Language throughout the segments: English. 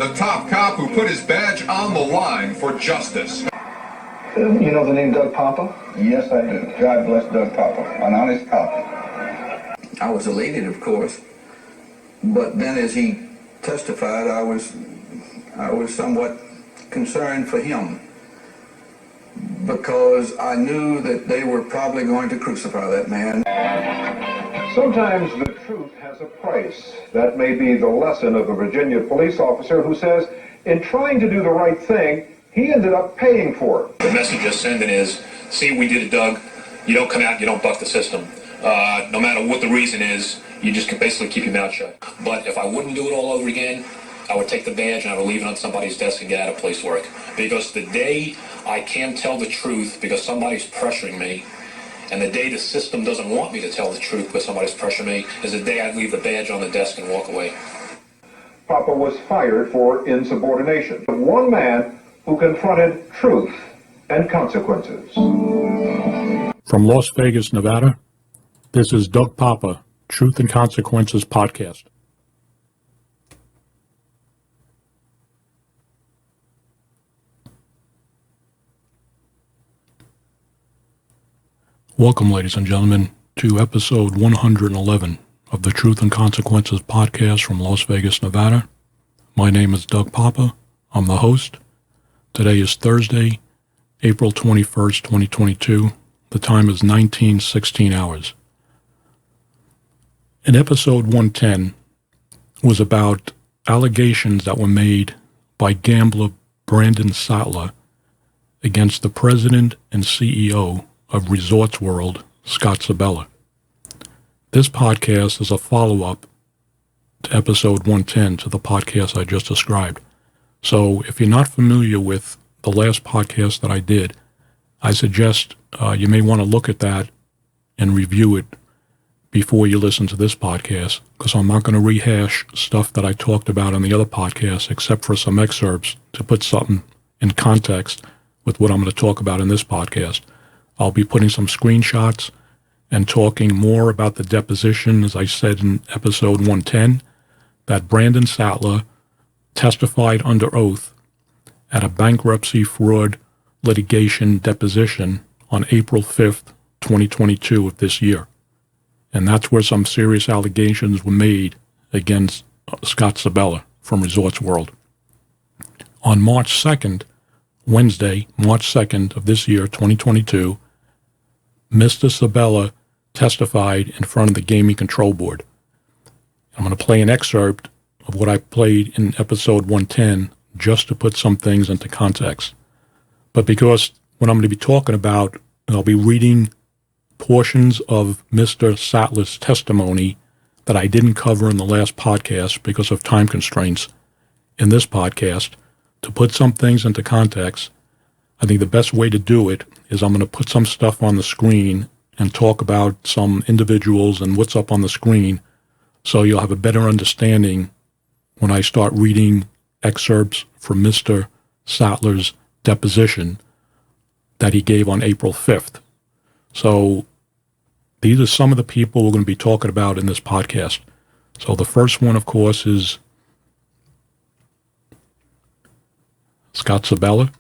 the top cop who put his badge on the line for justice. You know the name Doug Poppa? Yes, I do. God bless Doug Poppa, an honest cop. I was elated, of course, but then as he testified, I was somewhat concerned for him, because I knew that they were probably going to crucify that man. Sometimes the truth has a price. That may be the lesson of a Virginia police officer who says, in trying to do the right thing, he ended up paying for it. The message you're sending is, see, we did it, Doug. You don't come out, you don't buck the system. No matter what the reason is, you just can basically keep your mouth shut. But if I wouldn't do it all over again, I would take the badge and I would leave it on somebody's desk and get out of police work. Because the day I can't tell the truth because somebody's pressuring me, and the day the system doesn't want me to tell the truth because somebody's pressuring me, is the day I'd leave the badge on the desk and walk away. Poppa was fired for insubordination. One man who confronted truth and consequences. From Las Vegas, Nevada, this is Doug Poppa, Truth and Consequences Podcast. Welcome, ladies and gentlemen, to episode 111 of the Truth and Consequences Podcast from Las Vegas, Nevada. My name is Doug Poppa. I'm the host. Today is Thursday, April 21st, 2022. The time is 19:16 hours. In episode 110 was about allegations that were made by gambler Brandon Sattler against the president and CEO of Resorts World, Scott Sibella. This podcast is a follow-up to episode 110 to the podcast I just described. So if you're not familiar with the last podcast that I did, I suggest you may want to look at that and review it before you listen to this podcast, because I'm not going to rehash stuff that I talked about on the other podcast, except for some excerpts to put something in context with what I'm going to talk about in this podcast. I'll be putting some screenshots and talking more about the deposition, as I said in episode 110, that Brandon Sattler testified under oath at a bankruptcy fraud litigation deposition on April 5th, 2022 of this year. And that's where some serious allegations were made against Scott Sibella from Resorts World. On March 2nd, Wednesday, March 2nd of this year, 2022, Mr. Sibella testified in front of the Gaming Control Board. I'm going to play an excerpt of what I played in episode 110 just to put some things into context. But because what I'm going to be talking about, I'll be reading portions of Mr. Sattler's testimony that I didn't cover in the last podcast because of time constraints in this podcast. To put some things into context, I think the best way to do it is I'm going to put some stuff on the screen and talk about some individuals and what's up on the screen, so you'll have a better understanding when I start reading excerpts from Mr. Sattler's deposition that he gave on April 5th. So these are some of the people we're going to be talking about in this podcast. So the first one, of course, is Scott Sibella.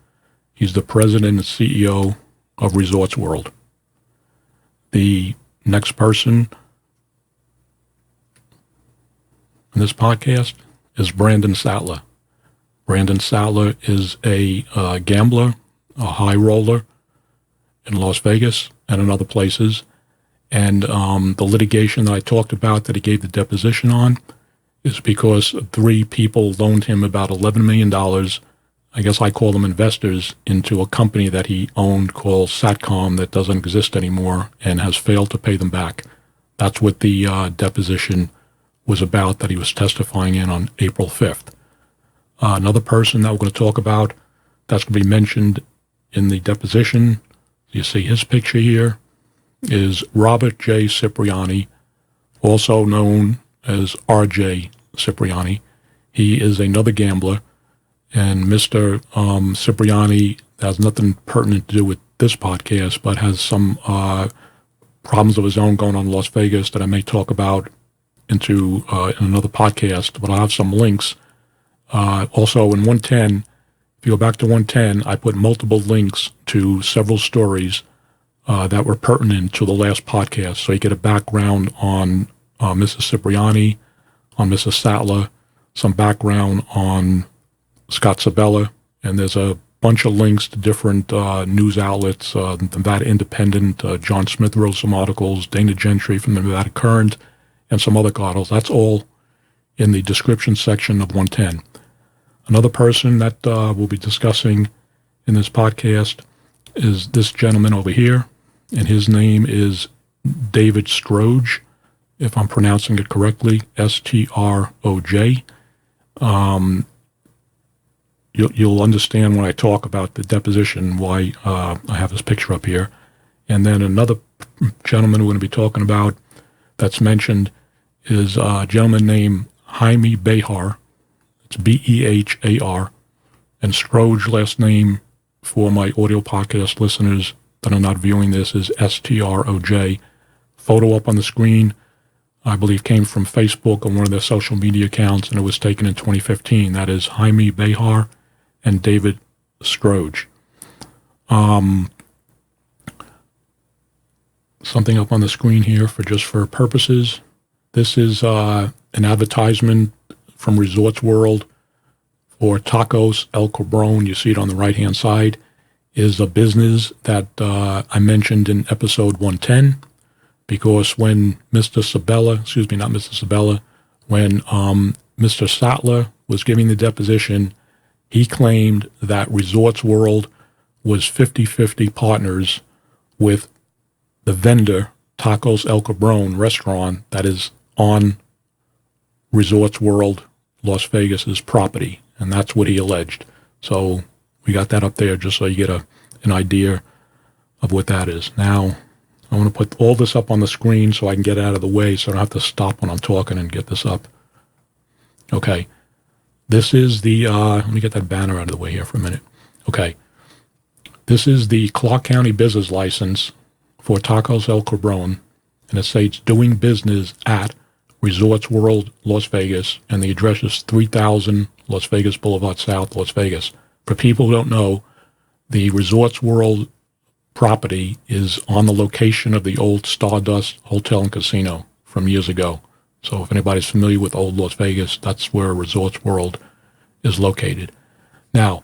He's the president and CEO of Resorts World. The next person in this podcast is Brandon Sattler. Brandon Sattler is a gambler, a high roller in Las Vegas and in other places. And the litigation that I talked about that he gave the deposition on is because three people loaned him about $11 million. I guess I call them investors, into a company that he owned called Satcom that doesn't exist anymore and has failed to pay them back. That's what the deposition was about that he was testifying in on April 5th. Another person that we're going to talk about that's going to be mentioned in the deposition, you see his picture here, is Robert J. Cipriani, also known as R.J. Cipriani. He is another gambler. And Mr. Cipriani has nothing pertinent to do with this podcast, but has some problems of his own going on in Las Vegas that I may talk about in another podcast. But I'll have some links Also in 110, if you go back to 110, I put multiple links to several stories that were pertinent to the last podcast. So you get a background on Mrs. Cipriani, on Mrs. Sattler, some background on Scott Sibella, and there's a bunch of links to different news outlets, the Nevada Independent, John Smith wrote some articles, Dana Gentry from the Nevada Current, and some other articles. That's all in the description section of 110. Another person that we'll be discussing in this podcast is this gentleman over here, and his name is David Stroj, if I'm pronouncing it correctly, S-T-R-O-J. You'll understand when I talk about the deposition why I have this picture up here. And then another gentleman we're going to be talking about that's mentioned is a gentleman named Jaime Behar. It's B-E-H-A-R. And Stroj, last name for my audio podcast listeners that are not viewing this, is S-T-R-O-J. Photo up on the screen, I believe, came from Facebook on one of their social media accounts, and it was taken in 2015. That is Jaime Behar and David Stroj. Something up on the screen here for purposes. This is an advertisement from Resorts World for Tacos El Cabron. You see it on the right-hand side. Is a business that I mentioned in episode 110, because when Mr. Sibella, when Mr. Sattler was giving the deposition, he claimed that Resorts World was 50-50 partners with the vendor, Tacos El Cabron restaurant, that is on Resorts World Las Vegas's property. And that's what he alleged. So we got that up there just so you get an idea of what that is. Now, I want to put all this up on the screen so I can get out of the way so I don't have to stop when I'm talking and get this up. Okay. This is the, let me get that banner out of the way here for a minute. Okay. This is the Clark County business license for Tacos El Cabron, and it states doing business at Resorts World, Las Vegas, and the address is 3000 Las Vegas Boulevard South, Las Vegas. For people who don't know, the Resorts World property is on the location of the old Stardust Hotel and Casino from years ago. So if anybody's familiar with old Las Vegas, that's where Resorts World is located. Now,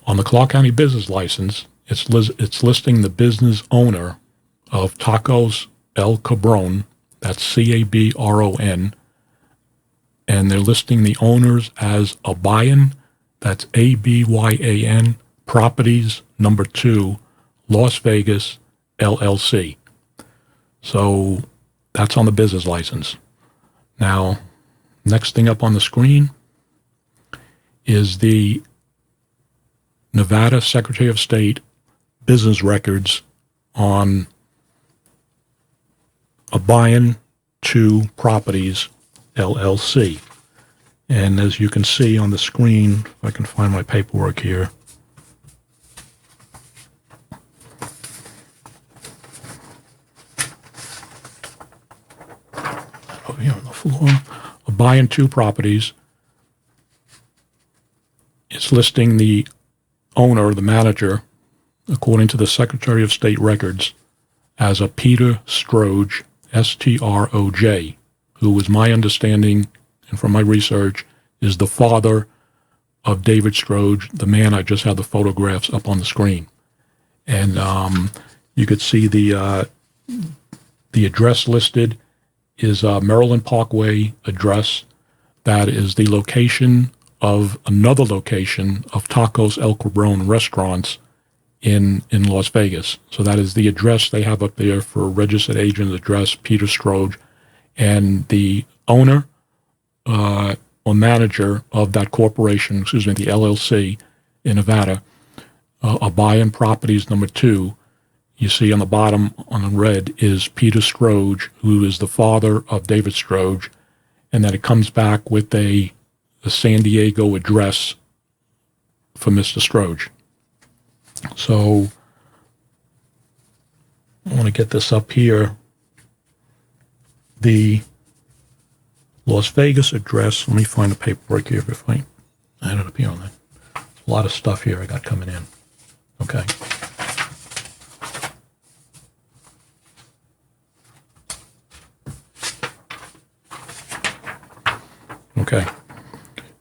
on the Clark County business license, it's listing the business owner of Tacos El Cabron, that's C-A-B-R-O-N, and they're listing the owners as Abayan, that's A-B-Y-A-N, Properties Number 2, Las Vegas, LLC. So that's on the business license. Now, next thing up on the screen is the Nevada Secretary of State business records on Abayan 2 Properties, LLC. And as you can see on the screen, if I can find my paperwork here, here on the floor, Abayan 2 Properties. It's listing the owner, the manager, according to the Secretary of State records, as a Peter Stroj, S-T-R-O-J, who was my understanding, and from my research, is the father of David Stroj, the man I just had the photographs up on the screen. And you could see the address listed is Maryland Parkway address. That is the location of another location of Tacos El Cabron restaurants in Las Vegas. So that is the address they have up there for a registered agent address, Peter Stroj. And the owner or manager of that corporation, the LLC in Nevada, Abayan Properties Number 2, you see on the bottom on the red is Peter Stroj, who is the father of David Stroj, and then it comes back with a San Diego address for Mr. Stroj. So I want to get this up here. The Las Vegas address, let me find the paperwork here if I I had it up here on that. A lot of stuff here I got coming in. Okay. Okay.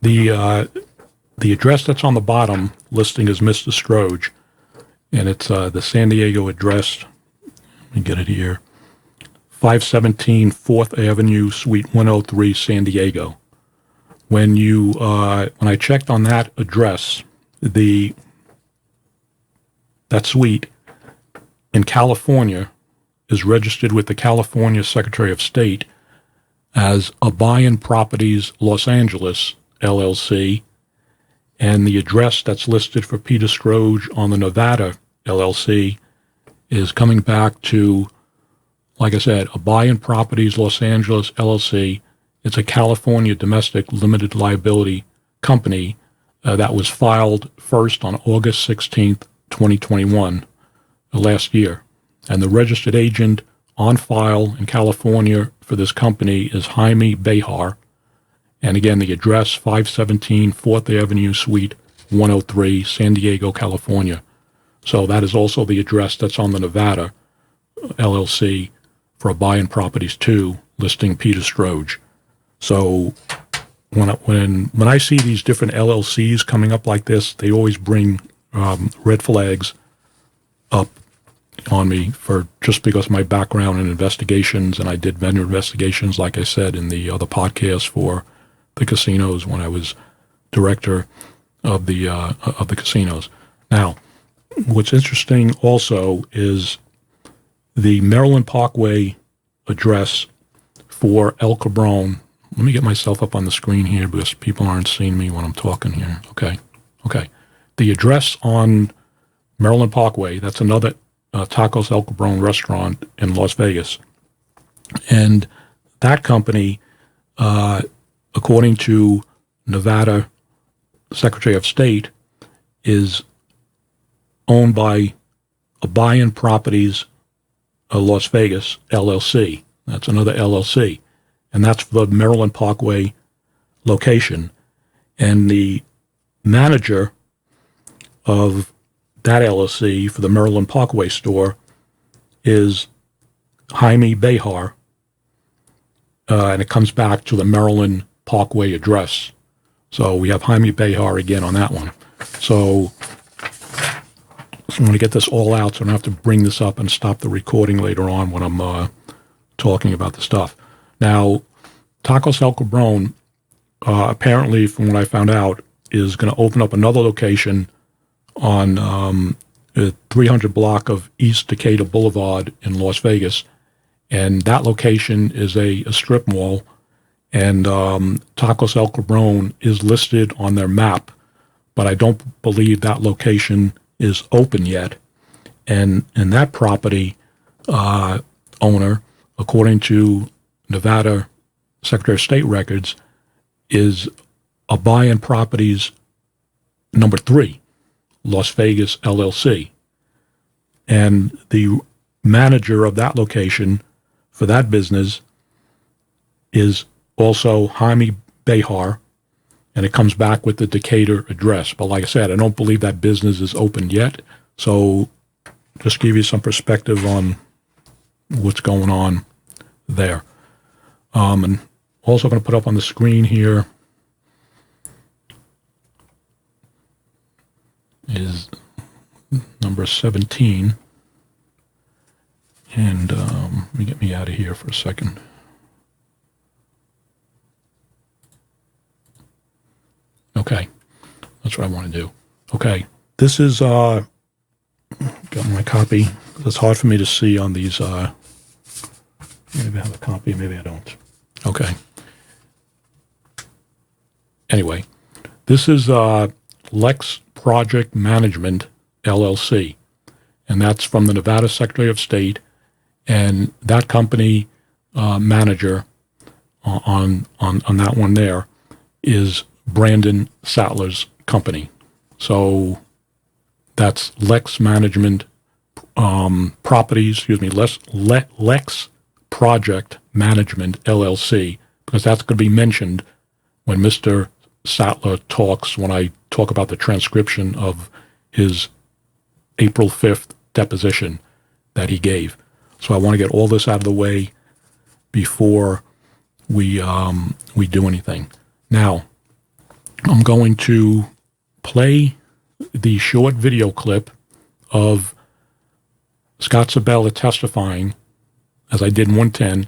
The address that's on the bottom listing is Mr. Stroj, and it's the San Diego address. Let me get it here. 517 4th Avenue, Suite 103, San Diego. When I checked on that address, that suite in California is registered with the California Secretary of State as Abayan Properties Los Angeles, LLC, and the address that's listed for Peter Stroj on the Nevada LLC is coming back to, like I said, Abayan Properties Los Angeles, LLC. It's a California domestic limited liability company that was filed first on August 16th, 2021, last year. And the registered agent on file in California for this company is Jaime Behar. And again, the address, 517 4th Avenue, Suite 103, San Diego, California. So that is also the address that's on the Nevada LLC for Abayan Properties 2, listing Peter Stroj. So when I see these different LLCs coming up like this, they always bring red flags up on me for just because of my background in investigations, and I did vendor investigations, like I said in the other podcast for the casinos when I was director of the casinos. Now, what's interesting also is the Maryland Parkway address for El Cabron. Let me get myself up on the screen here because people aren't seeing me when I'm talking here. Okay. The address on Maryland Parkway, that's another Tacos El Cabron restaurant in Las Vegas. And that company, according to Nevada Secretary of State, is owned by Abayan Properties Las Vegas, LLC. That's another LLC. And that's the Maryland Parkway location. And the manager of that LLC for the Maryland Parkway store is Jaime Behar, and it comes back to the Maryland Parkway address. So we have Jaime Behar again on that one. So I'm going to get this all out so I don't have to bring this up and stop the recording later on when I'm talking about the stuff. Now, Tacos El Cabron, apparently, from what I found out, is going to open up another location on the 300 block of East Decatur Boulevard in Las Vegas. And that location is a strip mall. And Tacos El Cabron is listed on their map, but I don't believe that location is open yet. And that property owner, according to Nevada Secretary of State records, is Abayan Properties number 3, Las Vegas LLC. And the manager of that location for that business is also Jaime Behar, and it comes back with the Decatur address. But like I said, I don't believe that business is open yet. So just give you some perspective on what's going on there. And also going to put up on the screen here is number 17. And let me get me out of here for a second. Okay, that's what I want to do. Okay, this is, got my copy. It's hard for me to see on these, maybe I have a copy, maybe I don't. Okay. Anyway, this is Lex Project Management, LLC, and that's from the Nevada Secretary of State, and that company manager on that one there is Brandon Sattler's company. So that's Lex Management Properties, Lex Project Management LLC, because that's going to be mentioned when Mr. Sattler talks when I talk about the transcription of his April 5th deposition that he gave. So I want to get all this out of the way before we do anything. Now, I'm going to play the short video clip of Scott Sibella testifying, as I did in 110,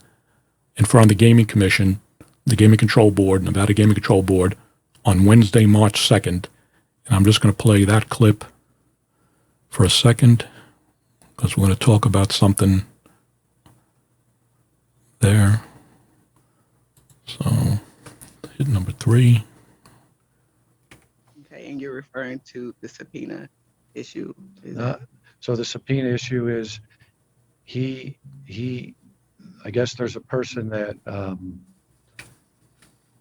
in front of the Gaming Commission, the Gaming Control Board, Nevada Gaming Control Board, on Wednesday, March 2nd. And I'm just going to play that clip for a second, because we're going to talk about something there. So, hit number 3. Okay, and you're referring to the subpoena issue. So the subpoena issue is he I guess there's a person that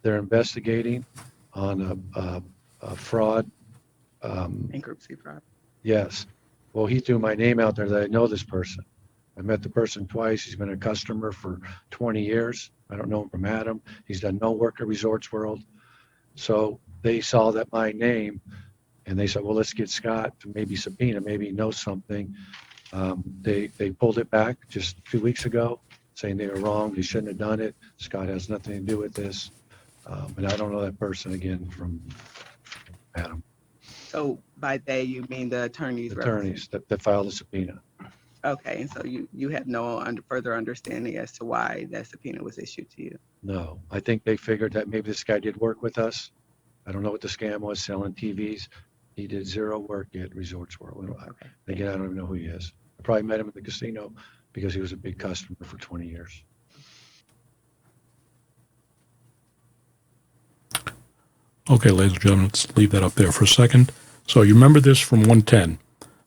they're investigating on a fraud. Bankruptcy fraud. Yes. Well, he threw my name out there that I know this person. I met the person twice. He's been a customer for 20 years. I don't know him from Adam. He's done no work at Resorts World. So they saw that my name, and they said, well, let's get Scott to maybe subpoena, maybe he knows something. They pulled it back just 2 weeks ago, saying they were wrong. They shouldn't have done it. Scott has nothing to do with this. And I don't know that person again from Adam. So by they, you mean the attorneys? Attorneys that filed a subpoena. Okay, and so you have no further understanding as to why that subpoena was issued to you? No, I think they figured that maybe this guy did work with us. I don't know what the scam was, selling TVs. He did zero work at Resorts World. Okay. Again, I don't even know who he is. I probably met him at the casino because he was a big customer for 20 years. Okay, ladies and gentlemen, let's leave that up there for a second. So you remember this from 110.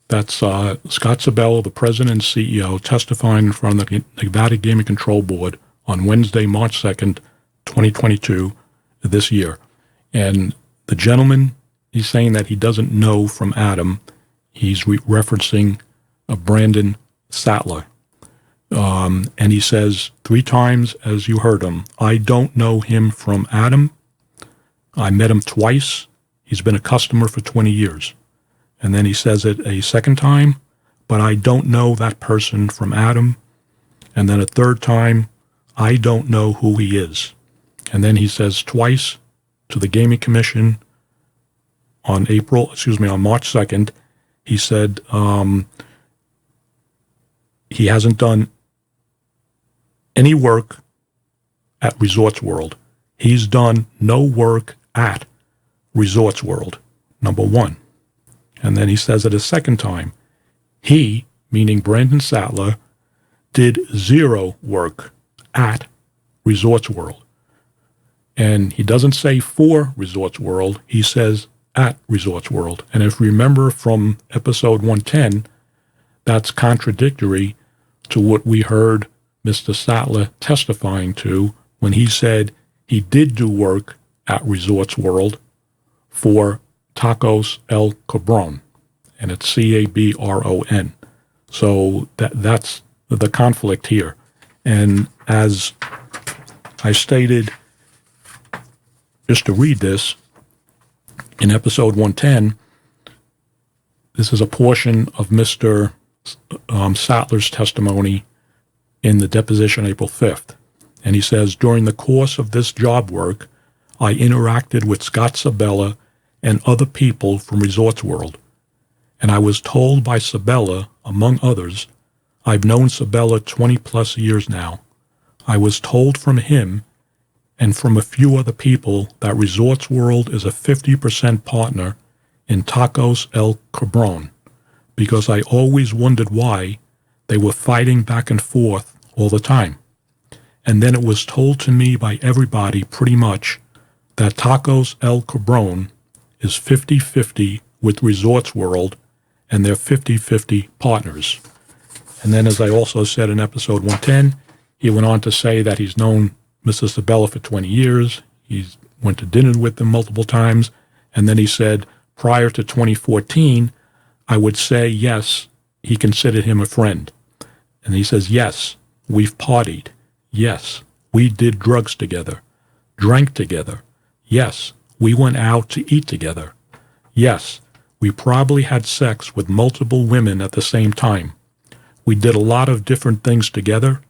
That's Scott Sibella, the president and CEO, testifying in front of the Nevada Gaming Control Board on Wednesday, March 2nd, 2022, this year. And the gentleman, he's saying that he doesn't know from Adam. He's referencing Brandon Sattler. And he says 3 times, as you heard him, I don't know him from Adam. I met him twice. He's been a customer for 20 years. And then he says it a second time, but I don't know that person from Adam. And then a third time, I don't know who he is. And then he says twice to the Gaming Commission on March 2nd, he said he hasn't done any work at Resorts World. He's done no work at Resorts World, number 1. And then he says it a second time. He, meaning Brandon Sattler, did zero work at Resorts World. And he doesn't say for Resorts World, he says at Resorts World. And if you remember from episode 110, that's contradictory to what we heard Mr. Sattler testifying to when he said he did do work at Resorts World for Tacos El Cabron, and it's Cabron. So that's the conflict here. And as I stated, just to read this, in episode 110, this is a portion of Mr. Sattler's testimony in the deposition April 5th. And he says, during the course of this job work, I interacted with Scott Sibella and other people from Resorts World. And I was told by Sibella, among others, I've known Sibella 20 plus years now. I was told from him and from a few other people that Resorts World is a 50% partner in Tacos El Cabron, because I always wondered why they were fighting back and forth all the time. And then it was told to me by everybody pretty much that Tacos El Cabron is 50-50 with Resorts World and they're 50-50 partners. And then, as I also said in episode 110, he went on to say that he's known Mr. Sibella for 20 years. He's went to dinner with him multiple times. And then he said, prior to 2014, I would say, yes, he considered him a friend. And he says, yes, we've partied. Yes, we did drugs together, drank together. Yes, We went out to eat together. Yes, we probably had sex with multiple women at the same time. We did a lot of different things together,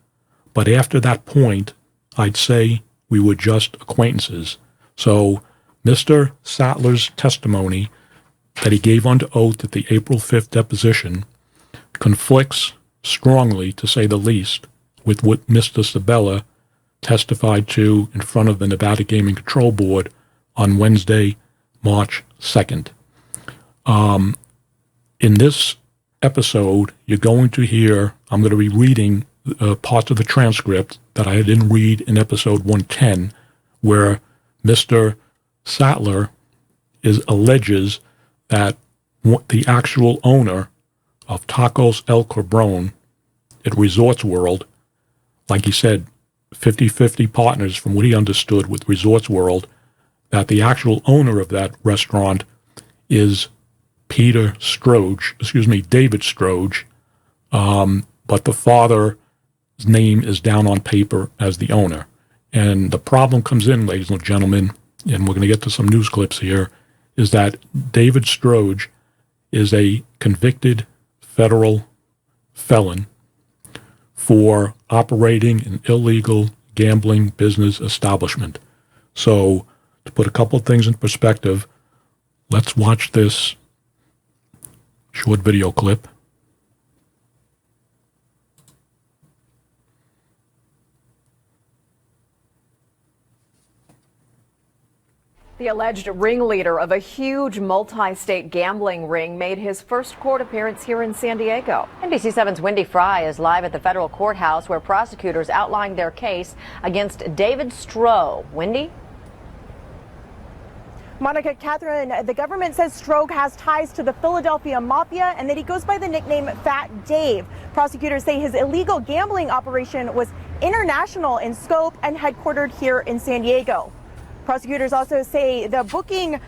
but after that point, I'd say we were just acquaintances. So Mr. Sattler's testimony that he gave under oath at the April 5th deposition conflicts strongly, to say the least, with what Mr. Sibella testified to in front of the Nevada Gaming Control Board on Wednesday, March 2nd. In this episode, you're going to hear, I'm going to be reading parts of the transcript that I didn't read in episode 110, where Mr. Sattler alleges that the actual owner of Tacos El Cabron at Resorts World, like he said, 50-50 partners from what he understood with Resorts World, that the actual owner of that restaurant is David Stroj, but the father's name is down on paper as the owner. And the problem comes in, ladies and gentlemen, and we're going to get to some news clips here, is that David Stroj is a convicted federal felon for operating an illegal gambling business establishment. So, to put a couple of things in perspective, let's watch this short video clip. The alleged ringleader of a huge multi-state gambling ring made his first court appearance here in San Diego. NBC7's Wendy Fry is live at the federal courthouse where prosecutors outlined their case against David Stroj. Wendy? Monica, Catherine, the government says Stroj has ties to the Philadelphia Mafia and that he goes by the nickname Fat Dave. Prosecutors say his illegal gambling operation was international in scope and headquartered here in San Diego. Prosecutors also say the booking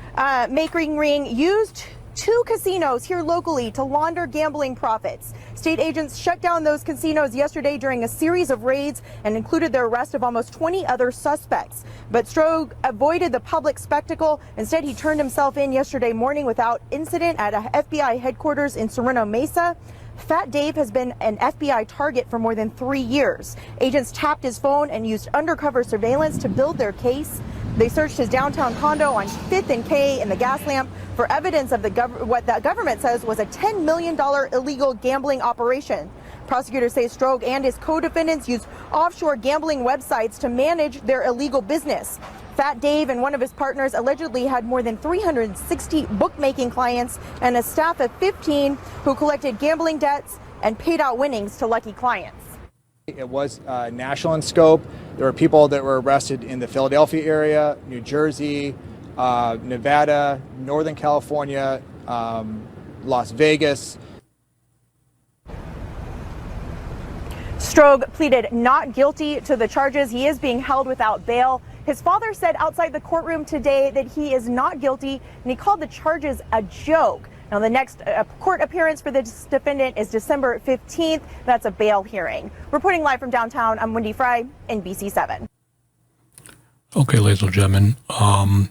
making ring used 2 casinos here locally to launder gambling profits. State agents shut down those casinos yesterday during a series of raids and included the arrest of almost 20 other suspects. But Stroj avoided the public spectacle. Instead, he turned himself in yesterday morning without incident at a FBI headquarters in Sereno Mesa. Fat Dave has been an FBI target for more than 3 years. Agents tapped his phone and used undercover surveillance to build their case. They searched his downtown condo on 5th and K in the gas lamp for evidence of what the government says was a $10 million illegal gambling operation. Prosecutors say Stroj and his co-defendants used offshore gambling websites to manage their illegal business. Fat Dave and one of his partners allegedly had more than 360 bookmaking clients and a staff of 15 who collected gambling debts and paid out winnings to lucky clients. It was national in scope. There were people that were arrested in the Philadelphia area, New Jersey, Nevada, Northern California, Las Vegas. Stroj pleaded not guilty to the charges. He is being held without bail. His father said outside the courtroom today that he is not guilty, and he called the charges a joke. Now, the next court appearance for this defendant is December 15th. That's a bail hearing. Reporting live from downtown, I'm Wendy Fry, NBC7. Okay, ladies and gentlemen, I'm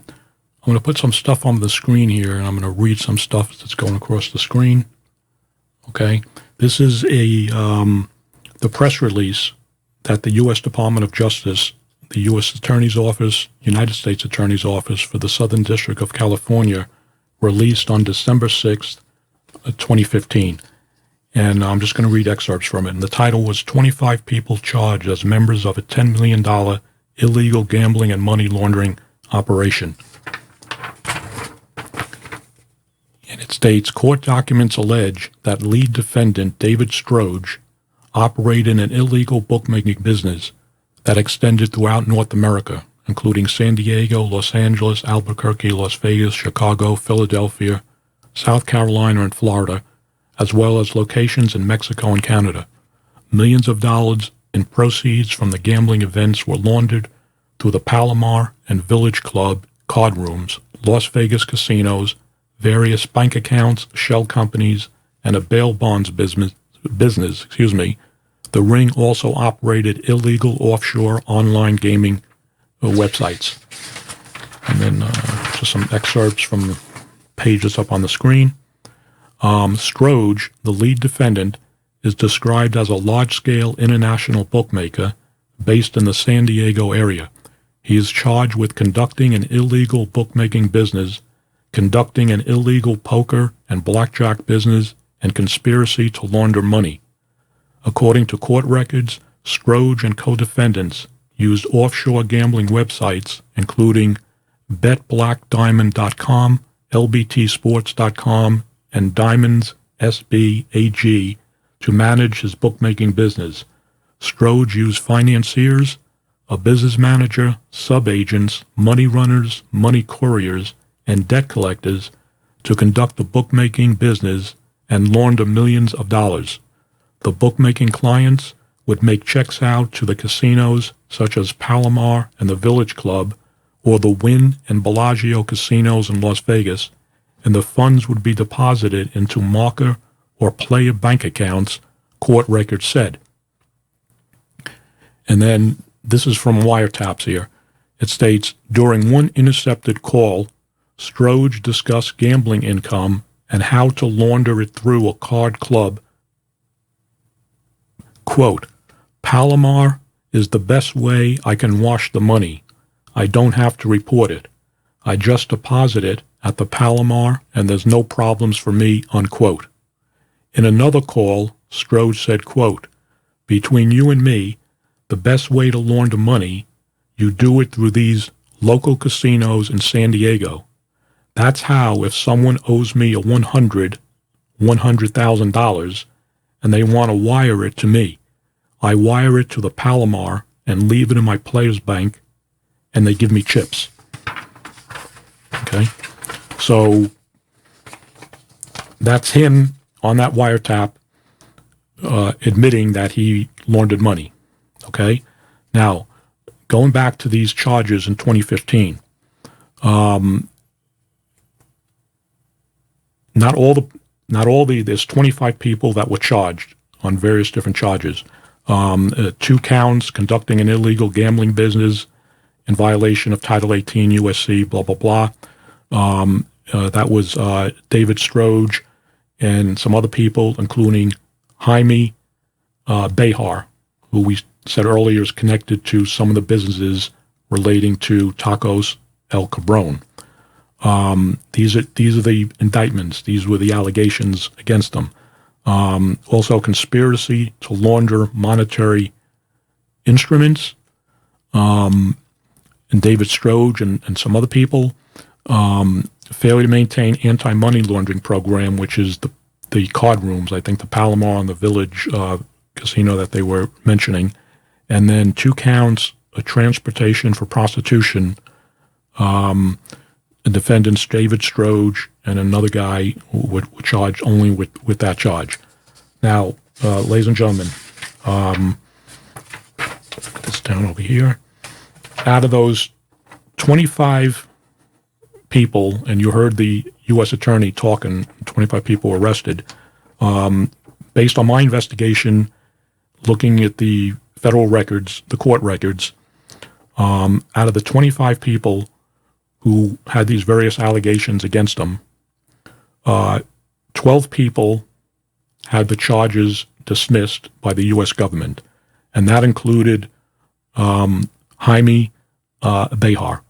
going to put some stuff on the screen here, and I'm going to read some stuff that's going across the screen. Okay, this is the press release that the U.S. Department of Justice, the U.S. Attorney's Office, United States Attorney's Office for the Southern District of California released on December 6th, 2015. And I'm just going to read excerpts from it. And the title was 25 People Charged as Members of a $10 Million Illegal Gambling and Money Laundering Operation. And it states, court documents allege that lead defendant David Stroj operated an illegal bookmaking business that extended throughout North America, including San Diego, Los Angeles, Albuquerque, Las Vegas, Chicago, Philadelphia, South Carolina, and Florida, as well as locations in Mexico and Canada. Millions of dollars in proceeds from the gambling events were laundered through the Palomar and Village Club card rooms, Las Vegas casinos, various bank accounts, shell companies, and a bail bonds business. The ring also operated illegal offshore online gaming websites. And then just some excerpts from the pages up on the screen. Stroj, the lead defendant, is described as a large-scale international bookmaker based in the San Diego area. He is charged with conducting an illegal bookmaking business, conducting an illegal poker and blackjack business, and conspiracy to launder money. According to court records, Stroj and co-defendants used offshore gambling websites, including BetBlackDiamond.com, LBTSports.com, and Diamonds SBAG, to manage his bookmaking business. Stroj used financiers, a business manager, sub-agents, money runners, money couriers, and debt collectors to conduct the bookmaking business and launder millions of dollars. The bookmaking clients would make checks out to the casinos such as Palomar and the Village Club, or the Wynn and Bellagio casinos in Las Vegas, and the funds would be deposited into marker or player bank accounts, court records said. And then this is from wiretaps here. It states, during one intercepted call, Stroj discussed gambling income and how to launder it through a card club. Quote, Palomar is the best way I can wash the money. I don't have to report it. I just deposit it at the Palomar and there's no problems for me, unquote. In another call, Stroj said, quote, between you and me, the best way to launder money, you do it through these local casinos in San Diego. That's how, if someone owes me a $100,000 and they want to wire it to me, I wire it to the Palomar and leave it in my player's bank, and they give me chips. Okay? So that's him on that wiretap admitting that he laundered money. Okay? Now, going back to these charges in 2015, there's 25 people that were charged on various different charges. 2 counts, conducting an illegal gambling business in violation of Title 18 U.S.C., blah, blah, blah. That was David Stroj and some other people, including Jaime Behar, who we said earlier is connected to some of the businesses relating to Tacos El Cabron. These are the indictments. These were the allegations against them. Also, conspiracy to launder monetary instruments, and David Stroj and some other people. Failure to maintain anti-money laundering program, which is the card rooms, I think the Palomar and the Village casino that they were mentioning. And then 2 counts of transportation for prostitution. The defendants, David Stroj and another guy who were charged only with that charge. Now, ladies and gentlemen, put this down over here. Out of those 25 people, and you heard the U.S. attorney talking, 25 people were arrested. Based on my investigation, looking at the federal records, the court records, out of the 25 people who had these various allegations against them, 12 people had the charges dismissed by the U.S. government, and that included Jaime Behar.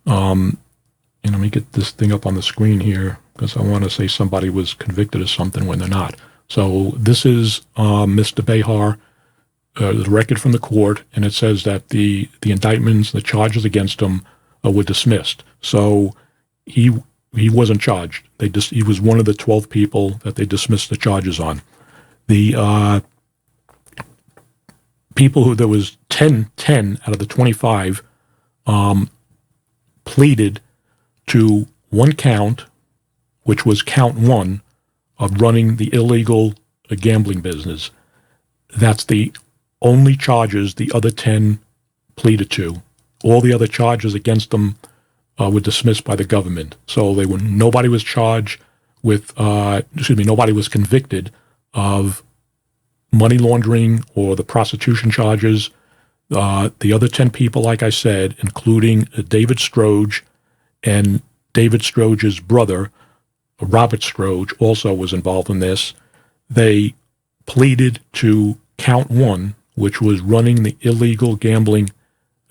And let me get this thing up on the screen here because I want to say somebody was convicted of something when they're not. So this is Mr. Behar, the record from the court, and it says that the indictments, the charges against him were dismissed. So he wasn't charged. He was one of the 12 people that they dismissed the charges on. The people who there was 10 out of the 25 pleaded to one count, which was count 1 of running the illegal gambling business. That's the only charges the other 10 pleaded to. All the other charges against them were dismissed by the government. So nobody was charged with, nobody was convicted of money laundering or the prostitution charges. The other 10 people, like I said, including David Stroj and David Stroj's brother, Robert Stroj, also was involved in this. They pleaded to count one, which was running the illegal gambling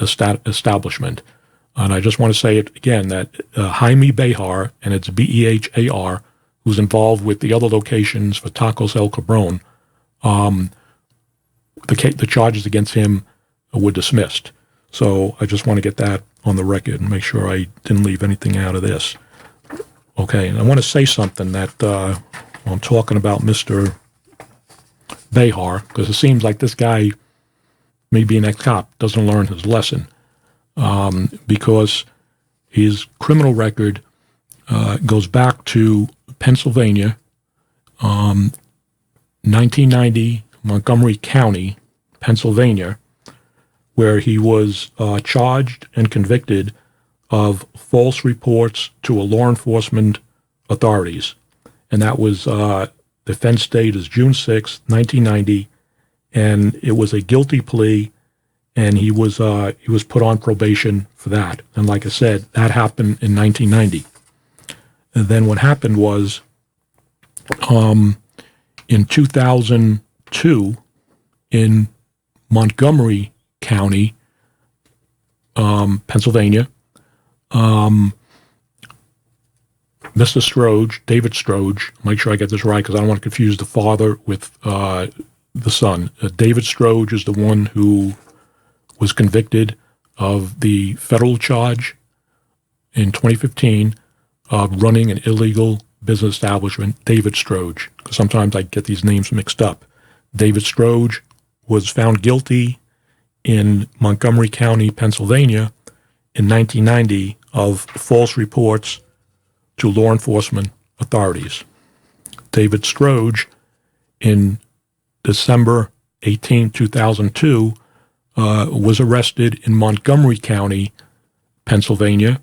establishment. And I just want to say it again, that Jaime Behar, and it's Behar, who's involved with the other locations for Tacos El Cabron, the charges against him were dismissed. So I just want to get that on the record and make sure I didn't leave anything out of this. Okay, and I want to say something that I'm talking about Mr. Behar, because it seems like this guy, maybe an ex-cop, doesn't learn his lesson, because his criminal record goes back to Pennsylvania, 1990, Montgomery County, Pennsylvania, where he was charged and convicted of false reports to a law enforcement authorities. And that was, the offense date is June 6, 1990, and it was a guilty plea, and he was put on probation for that. And like I said, that happened in 1990. And then what happened was, in 2002, in Montgomery County, Pennsylvania, Mr. Stroj, David Stroj, make sure I get this right because I don't want to confuse the father with the son. David Stroj is the one who was convicted of the federal charge in 2015 of running an illegal business establishment, David Stroj, because sometimes I get these names mixed up. David Stroj was found guilty in Montgomery County, Pennsylvania in 1990 of false reports to law enforcement authorities. David Stroj, in December 18, 2002, was arrested in Montgomery County, Pennsylvania,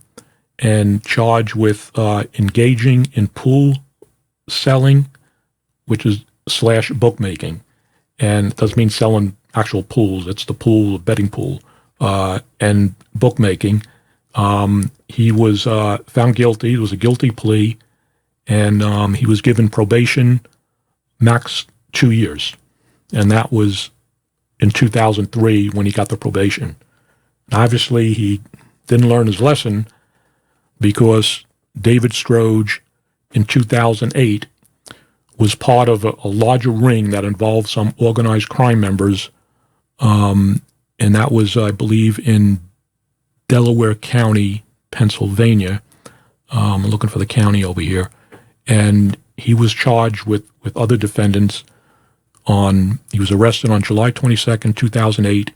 and charged with engaging in pool selling, which is / bookmaking. And it doesn't mean selling actual pools. It's the pool, the betting pool, and bookmaking. He was found guilty. It was a guilty plea, and he was given probation, max 2 years. And that was in 2003 when he got the probation. Obviously, he didn't learn his lesson because David Stroj in 2008 was part of a larger ring that involved some organized crime members, and that was, I believe, in Delaware County, Pennsylvania. I'm looking for the county over here. And he was charged with other defendants he was arrested on July 22nd, 2008,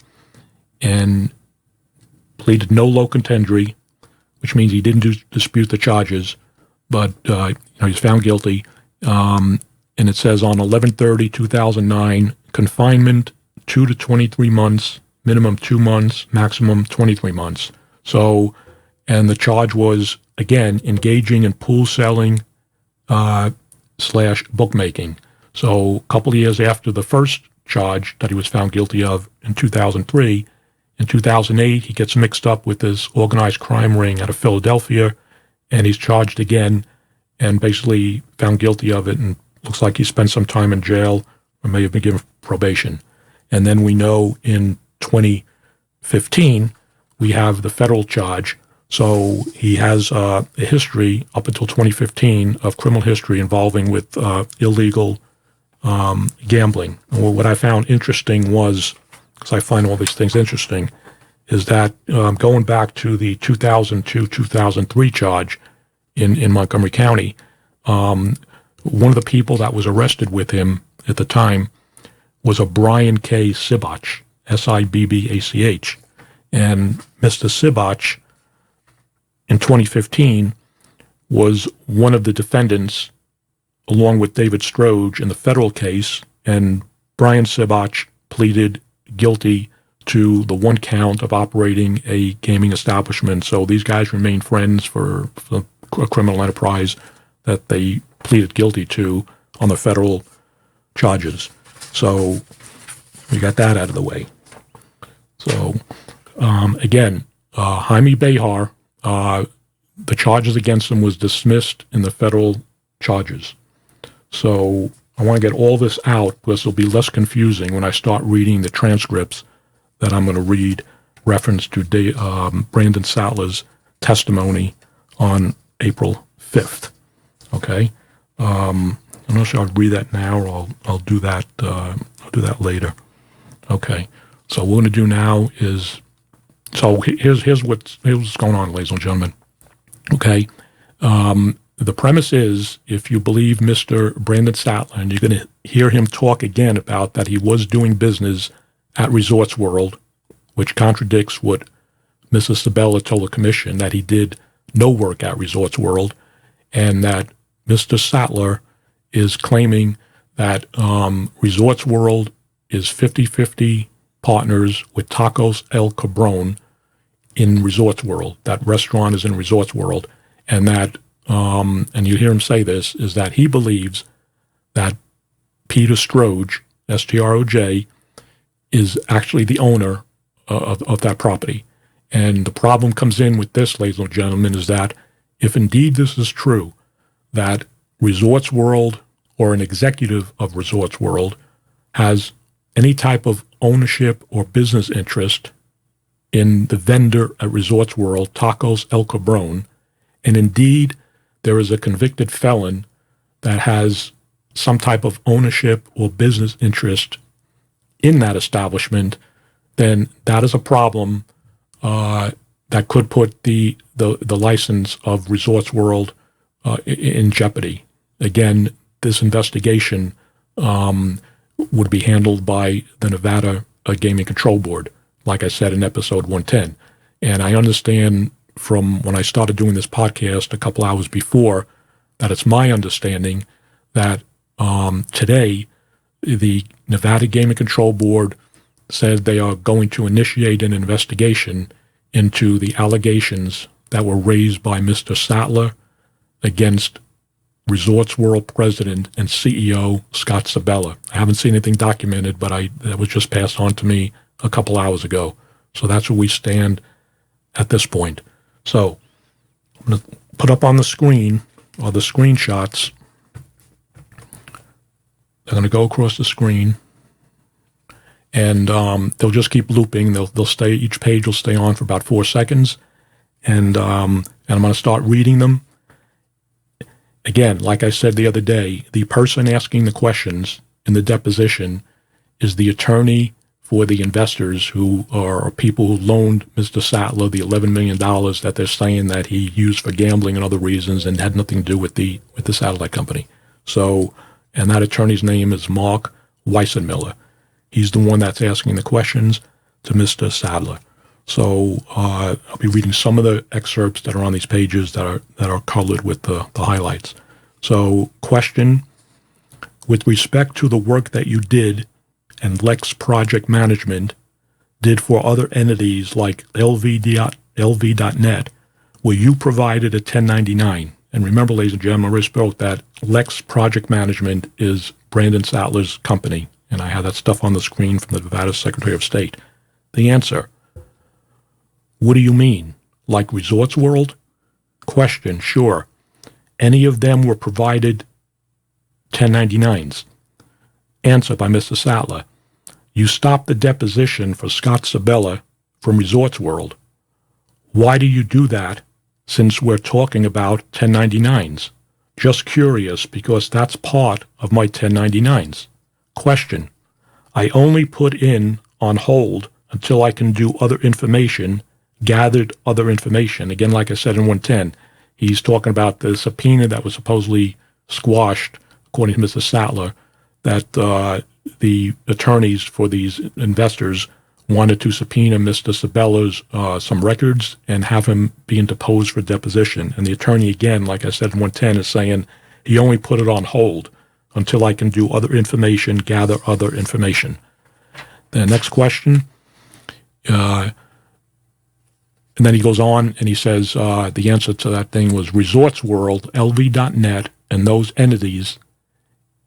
and pleaded no low contendere, which means he didn't dispute the charges, but he was found guilty. And it says on 11/30/2009, confinement 2 to 23 months, minimum 2 months, maximum 23 months. So, and the charge was, again, engaging in pool selling / bookmaking. So a couple of years after the first charge that he was found guilty of in 2003, in 2008, he gets mixed up with this organized crime ring out of Philadelphia, and he's charged again and basically found guilty of it, and looks like he spent some time in jail or may have been given probation. And then we know in 2015, we have the federal charge. So he has a history up until 2015 of criminal history involving with illegal gambling. And what I found interesting was, because I find all these things interesting, is that going back to the 2002-2003 charge in Montgomery County, one of the people that was arrested with him at the time was a Brian K. Sibach, Sibbach. And Mr. Sibach, in 2015, was one of the defendants, along with David Stroj, in the federal case, and Brian Sibach pleaded guilty to the one count of operating a gaming establishment. So these guys remain friends for a criminal enterprise that they pleaded guilty to on the federal charges. So we got that out of the way. So again, Jaime Behar the charges against him was dismissed in the federal charges. So I want to get all this out because it'll be less confusing when I start reading the transcripts that I'm going to read reference to Brandon Sattler's testimony on April 5th. Okay? I'm not sure I'll read that now or I'll do that later. Okay. So what we're going to do now is, so here's what's going on, ladies and gentlemen. Okay. The premise is, if you believe Mr. Brandon Sattler, and you're going to hear him talk again about that he was doing business at Resorts World, which contradicts what Mrs. Sibella told the commission, that he did no work at Resorts World, and that Mr. Sattler is claiming that Resorts World is 50-50 partners with Tacos El Cabron in Resorts World. That restaurant is in Resorts World, and that, and you hear him say this, is that he believes that Peter Stroj, S-T-R-O-J, is actually the owner of that property. And the problem comes in with this, ladies and gentlemen, is that if indeed this is true, that Resorts World or an executive of Resorts World has any type of ownership or business interest in the vendor at Resorts World, Tacos El Cabron, and indeed there is a convicted felon that has some type of ownership or business interest in that establishment, then that is a problem that could put the license of Resorts World in jeopardy. Again, this investigation would be handled by the Nevada Gaming Control Board, like I said in episode 110. And I understand from when I started doing this podcast a couple hours before that it's my understanding that today the Nevada Gaming Control Board said they are going to initiate an investigation into the allegations that were raised by Mr. Sattler against Resorts World President and CEO Scott Sibella. I haven't seen anything documented, but that was just passed on to me a couple hours ago. So that's where we stand at this point. So I'm going to put up on the screen, or the screenshots. They're going to go across the screen, and they'll just keep looping. They'll stay. Each page will stay on for about 4 seconds, and I'm going to start reading them. Again, like I said the other day, the person asking the questions in the deposition is the attorney for the investors who are people who loaned Mr. Sattler the $11 million that they're saying that he used for gambling and other reasons and had nothing to do with the satellite company. So, and that attorney's name is Mark Weissenmiller. He's the one that's asking the questions to Mr. Sattler. So I'll be reading some of the excerpts that are on these pages that are colored with the highlights. So, question: with respect to the work that you did and Lex Project Management did for other entities like LV.net, were you provided a 1099? And remember, ladies and gentlemen, I already spoke that Lex Project Management is Brandon Sattler's company, and I have that stuff on the screen from the Nevada Secretary of State. The answer: what do you mean? Like Resorts World? Question: sure. Any of them were provided 1099s? Answer by Mr. Sattler: you stopped the deposition for Scott Sibella from Resorts World. Why do you do that since we're talking about 1099s? Just curious, because that's part of my 1099s. Question: I only put in on hold until I can do other information, gathered other information. Again, like I said in 110, he's talking about the subpoena that was supposedly squashed, according to Mr. Sattler, that the attorneys for these investors wanted to subpoena Mr. Sibella's some records and have him being deposed for deposition. And the attorney, again, like I said in 110, is saying he only put it on hold until I can do other information, gather other information. The next question, and then he goes on and he says the answer to that thing was Resorts World, LV.net, and those entities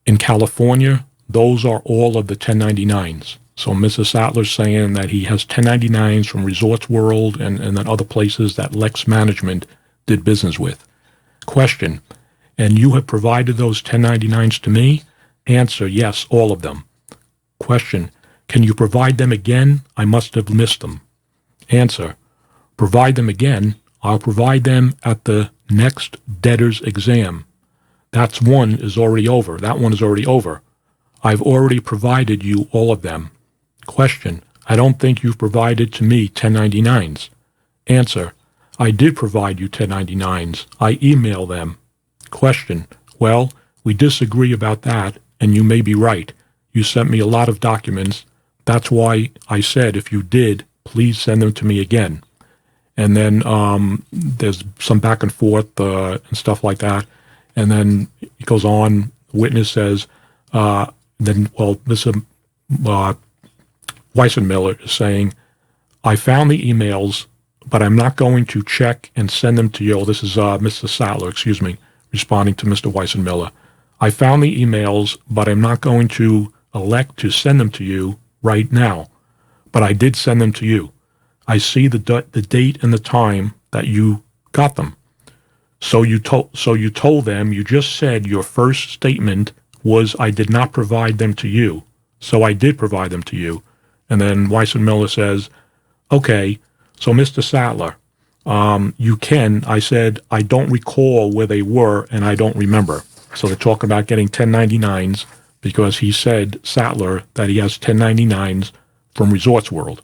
in California, those are all of the 1099s. So Mr. Sattler's saying that he has 1099s from Resorts World and then other places that Lex Management did business with. Question, and you have provided those 1099s to me? Answer, yes, all of them. Question, can you provide them again? I must have missed them. Answer, provide them again. I'll provide them at the next debtor's exam. That one is already over. I've already provided you all of them. Question, I don't think you've provided to me 1099s. Answer, I did provide you 1099s. I emailed them. Question, well, we disagree about that, and you may be right. You sent me a lot of documents. That's why I said if you did, please send them to me again. And then there's some back and forth and stuff like that. And then it goes on. The witness says, Mr. Weissenmiller is saying, I found the emails, but I'm not going to check and send them to you. This is Mr. Sattler, responding to Mr. Weissenmiller. I found the emails, but I'm not going to elect to send them to you right now. But I did send them to you. I see the date and the time that you got them. So you told them, you just said your first statement was I did not provide them to you. So I did provide them to you. And then Weissenmiller says, okay, so Mr. Sattler, you can. I said, I don't recall where they were and I don't remember. So they're talking about getting 1099s because he said, Sattler, that he has 1099s from Resorts World.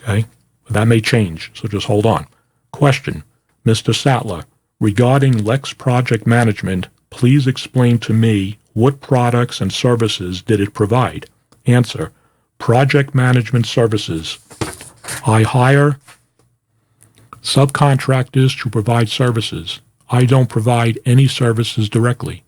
Okay, that may change, so just hold on. Question, Mr. Sattler, regarding Lex Project Management, please explain to me what products and services did it provide? Answer, project management services. I hire subcontractors to provide services. I don't provide any services directly.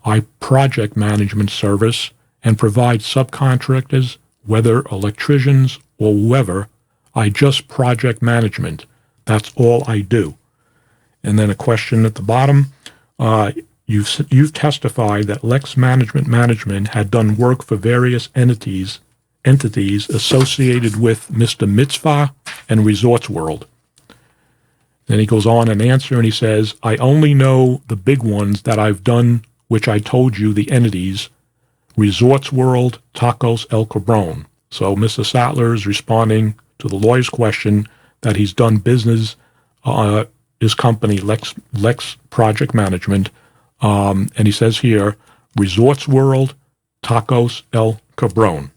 I project management service and provide subcontractors, whether electricians or whoever. I just project management. That's all I do. And then a question at the bottom. You've testified that Lex Management had done work for various entities associated with Mr. Mitzvah and Resorts World. Then he goes on and answer and he says, I only know the big ones that I've done, which I told you the entities, Resorts World, Tacos El Cabron. So Mr. Sattler is responding to the lawyer's question that he's done business, his company, Lex Project Management, and he says here, Resorts World, Tacos El Cabron.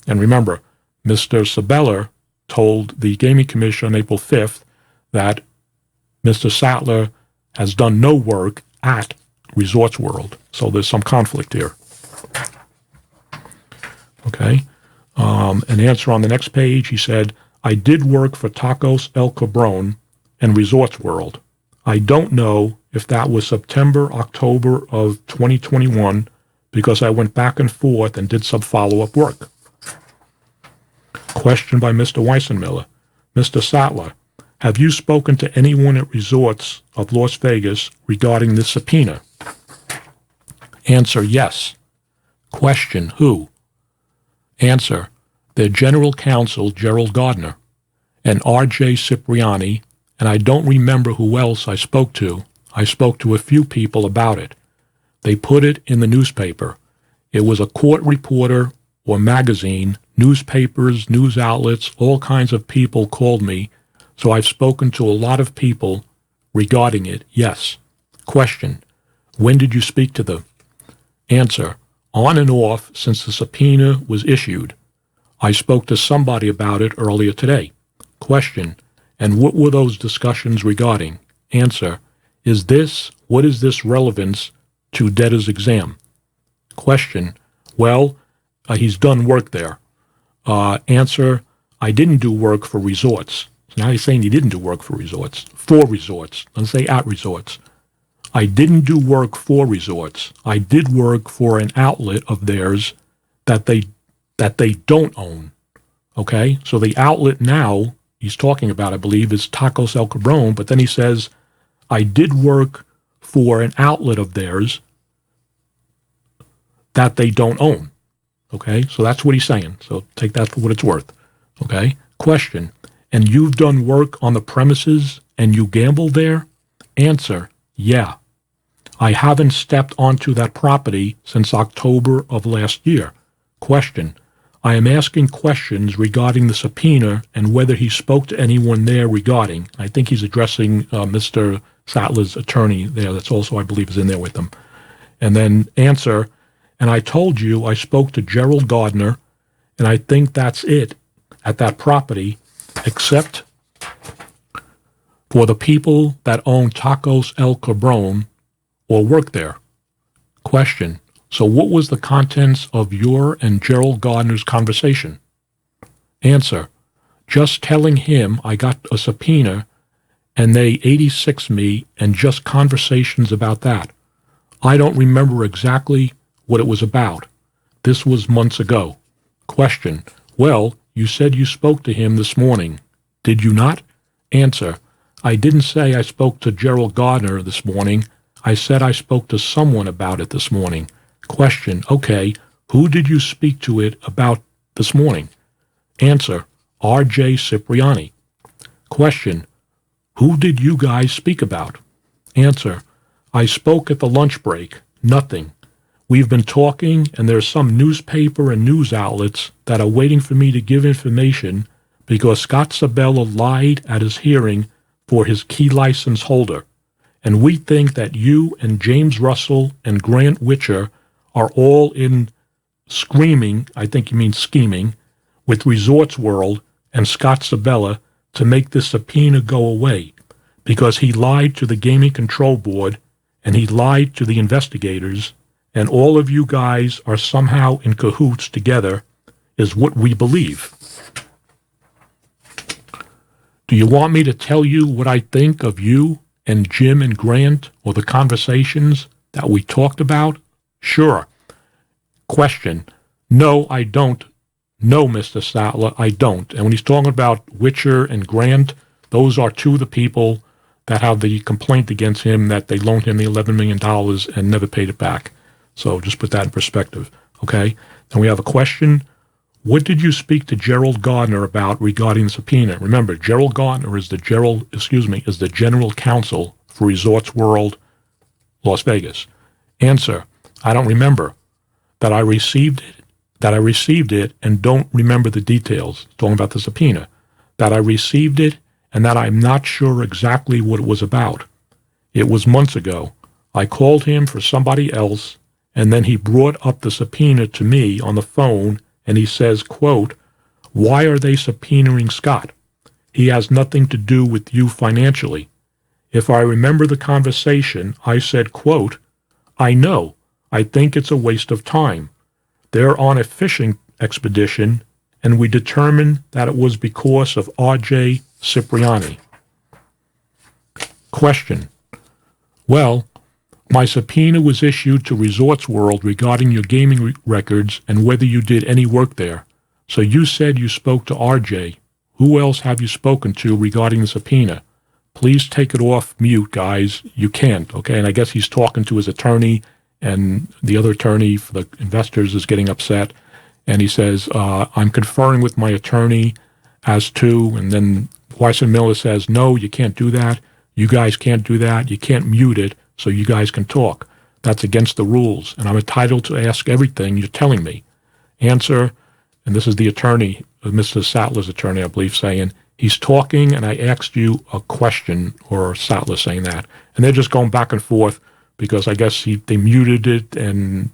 And remember, Mr. Sibella told the Gaming Commission on April 5th that Mr. Sattler has done no work at Resorts World. So there's some conflict here. Okay. An answer on the next page, he said, I did work for Tacos El Cabron and Resorts World. I don't know if that was September, October of 2021, because I went back and forth and did some follow-up work. Question by Mr. Weissenmiller. Mr. Sattler, have you spoken to anyone at Resorts of Las Vegas regarding this subpoena? Answer, yes. Question, who? Answer, their general counsel, Gerald Gardner, and R.J. Cipriani, and I don't remember who else I spoke to. I spoke to a few people about it. They put it in the newspaper. It was a court reporter or magazine, newspapers, news outlets, all kinds of people called me, so I've spoken to a lot of people regarding it, yes. Question, when did you speak to them? Answer, on and off since the subpoena was issued. I spoke to somebody about it earlier today. Question, and what were those discussions regarding? Answer, what is this relevance to debtor's exam? Question, well, he's done work there. Answer, I didn't do work for Resorts. So now he's saying he didn't do work for Resorts. For Resorts. Let's say at Resorts. I didn't do work for Resorts. I did work for an outlet of theirs that they don't own. Okay? So the outlet now he's talking about, I believe, is Tacos El Cabron, but then he says, I did work for an outlet of theirs that they don't own. Okay? So that's what he's saying. So take that for what it's worth. Okay? Question, and you've done work on the premises and you gambled there? Answer, yeah. I haven't stepped onto that property since October of last year. Question, I am asking questions regarding the subpoena and whether he spoke to anyone there regarding. I think he's addressing Mr. Sattler's attorney there. That's also, I believe, is in there with him. And then answer, and I told you I spoke to Gerald Gardner, and I think that's it at that property, except for the people that own Tacos El Cabron or work there. Question, so what was the contents of your and Gerald Gardner's conversation? Answer, just telling him I got a subpoena and they 86 me and just conversations about that. I don't remember exactly what it was about. This was months ago. Question, well, you said you spoke to him this morning. Did you not? Answer, I didn't say I spoke to Gerald Gardner this morning. I said I spoke to someone about it this morning. Question, okay, who did you speak to it about this morning? Answer, R.J. Cipriani. Question, who did you guys speak about? Answer, I spoke at the lunch break. Nothing. We've been talking, and there's some newspaper and news outlets that are waiting for me to give information because Scott Sibella lied at his hearing for his key license holder. And we think that you and James Russell and Grant Witcher are all in screaming, I think you mean scheming, with Resorts World and Scott Sibella to make this subpoena go away because he lied to the Gaming Control Board and he lied to the investigators, and all of you guys are somehow in cahoots together is what we believe. Do you want me to tell you what I think of you and Jim and Grant or the conversations that we talked about? Sure. Question, no, I don't. No, Mr. Sattler, I don't. And when he's talking about Witcher and Grant, those are two of the people that have the complaint against him that they loaned him the $11 million and never paid it back. So just put that in perspective, okay? Then we have a question. What did you speak to Gerald Gardner about regarding the subpoena? Remember, Gerald Gardner is the general counsel for Resorts World, Las Vegas. Answer, I don't remember. That I received it and don't remember the details, talking about the subpoena. That I received it and that I'm not sure exactly what it was about. It was months ago. I called him for somebody else, and then he brought up the subpoena to me on the phone, and he says, quote, why are they subpoenaing Scott? He has nothing to do with you financially. If I remember the conversation, I said, quote, I know. I think it's a waste of time. They're on a fishing expedition, and we determined that it was because of R.J. Cipriani. Question. Well, my subpoena was issued to Resorts World regarding your gaming records and whether you did any work there. So you said you spoke to R.J. Who else have you spoken to regarding the subpoena? Please take it off mute, guys. You can't, okay? And I guess he's talking to his attorney, and the other attorney for the investors is getting upset. And he says, I'm conferring with my attorney as to, and then Weiss Miller says, no, you can't do that. You guys can't do that. You can't mute it so you guys can talk. That's against the rules, and I'm entitled to ask everything you're telling me. Answer, and this is the attorney, Mr. Sattler's attorney, I believe, saying, he's talking and I asked you a question, or Sattler saying that. And they're just going back and forth because I guess they muted it, and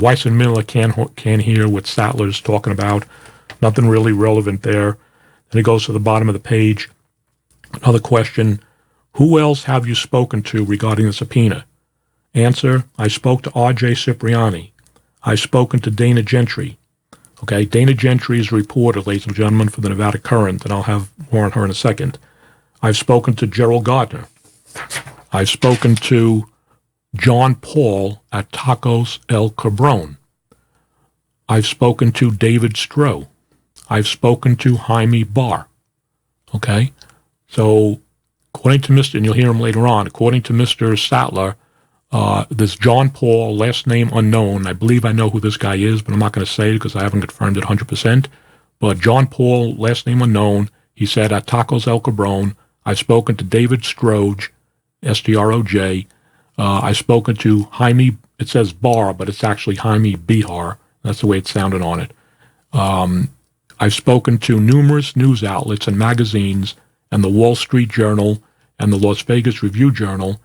Weiss and Miller can't hear what Sattler's talking about. Nothing really relevant there. Then it goes to the bottom of the page. Another question. Who else have you spoken to regarding the subpoena? Answer, I spoke to R.J. Cipriani. I've spoken to Dana Gentry. Okay, Dana Gentry is a reporter, ladies and gentlemen, for the Nevada Current, and I'll have more on her in a second. I've spoken to Gerald Gardner. I've spoken to John Paul at Tacos El Cabron. I've spoken to David Stroj. I've spoken to Jaime Barr. Okay? So, according to Mr., and you'll hear him later on, according to Mr. Sattler, this John Paul, last name unknown, I believe I know who this guy is, but I'm not going to say it because I haven't confirmed it 100%. But John Paul, last name unknown, he said at Tacos El Cabron, I've spoken to David Stroj, Stroj. I've spoken to Jaime, it says Bar, but it's actually Jaime Bihar. That's the way it sounded on it. I've spoken to numerous news outlets and magazines and the Wall Street Journal and the Las Vegas Review-Journal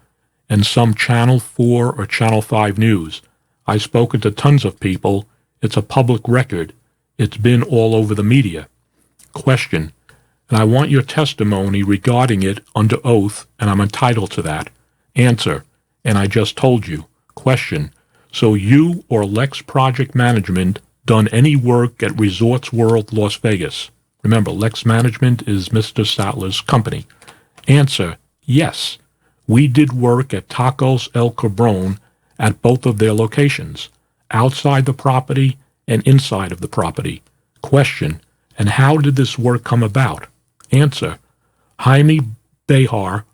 and some Channel 4 or Channel 5 news. I've spoken to tons of people. It's a public record. It's been all over the media. Question, and I want your testimony regarding it under oath, and I'm entitled to that. Answer, and I just told you. Question, so you or Lex Project Management done any work at Resorts World Las Vegas? Remember, Lex Management is Mr. Sattler's company. Answer, yes. We did work at Tacos El Cabron at both of their locations, outside the property and inside of the property. Question, and how did this work come about? Answer, Jaime Behar,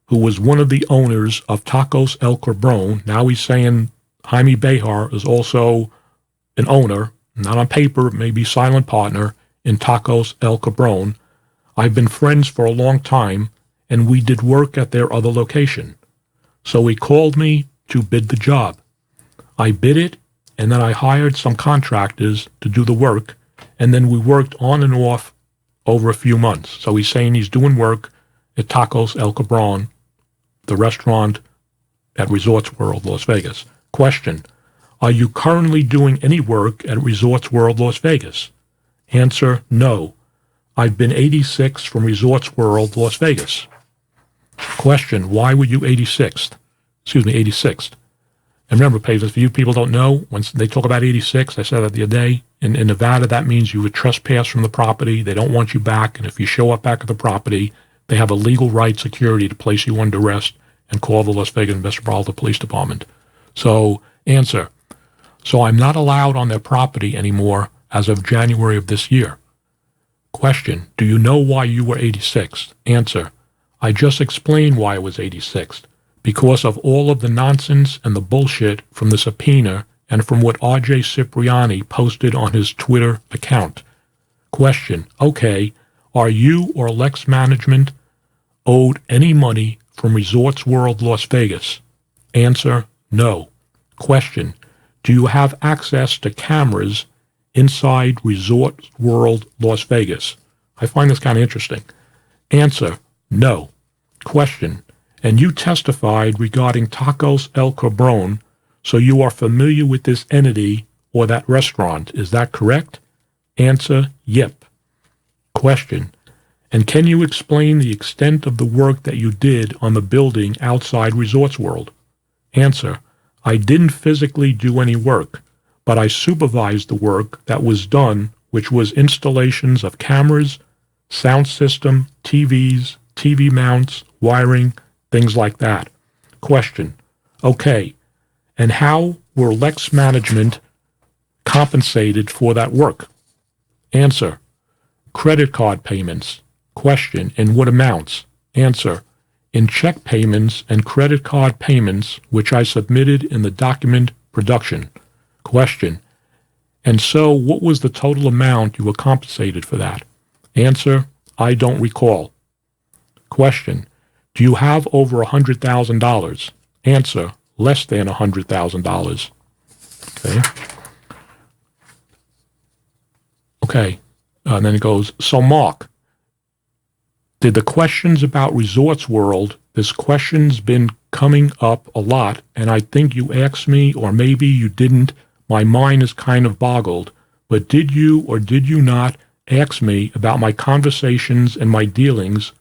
who was one of the owners of Tacos El Cabron, now he's saying Jaime Behar is also an owner, not on paper, maybe silent partner, in Tacos El Cabron. I've been friends for a long time, and we did work at their other location. So he called me to bid the job. I bid it, and then I hired some contractors to do the work, and then we worked on and off over a few months. So he's saying he's doing work at Tacos El Cabron, the restaurant at Resorts World Las Vegas. Question, are you currently doing any work at Resorts World Las Vegas? Answer, no. I've been 86th from Resorts World Las Vegas. Question, why were you 86th? 86th. And remember, Pavers, for you people don't know, when they talk about 86, I said that the other day, in Nevada, that means you would trespass from the property. They don't want you back. And if you show up back at the property, they have a legal right security to place you under arrest and call the Las Vegas Metropolitan Police Department. So, answer. So I'm not allowed on their property anymore as of January of this year. Question, do you know why you were 86th? Answer, I just explained why I was 86th. Because of all of the nonsense and the bullshit from the subpoena and from what R.J. Cipriani posted on his Twitter account. Question, okay, are you or Lex Management owed any money from Resorts World Las Vegas? Answer, no. Question, do you have access to cameras inside Resorts World Las Vegas? I find this kind of interesting. Answer, no. Question, and you testified regarding Tacos El Cabron, so you are familiar with this entity or that restaurant, is that correct? Answer, yep. Question, and can you explain the extent of the work that you did on the building outside Resorts World? Answer, I didn't physically do any work, but I supervised the work that was done, which was installations of cameras, sound system, TVs, TV mounts, wiring, things like that. Question, okay, and how were Lex Management compensated for that work? Answer, credit card payments. Question, in what amounts? Answer, in check payments and credit card payments, which I submitted in the document production. Question, and so what was the total amount you were compensated for that? Answer, I don't recall. Question, do you have over $100,000? Answer, less than $100,000. Okay. And then it goes, so Mark, did the questions about Resorts World, this question's been coming up a lot, and I think you asked me, or maybe you didn't, my mind is kind of boggled, but did you or did you not ask me about my conversations and my dealings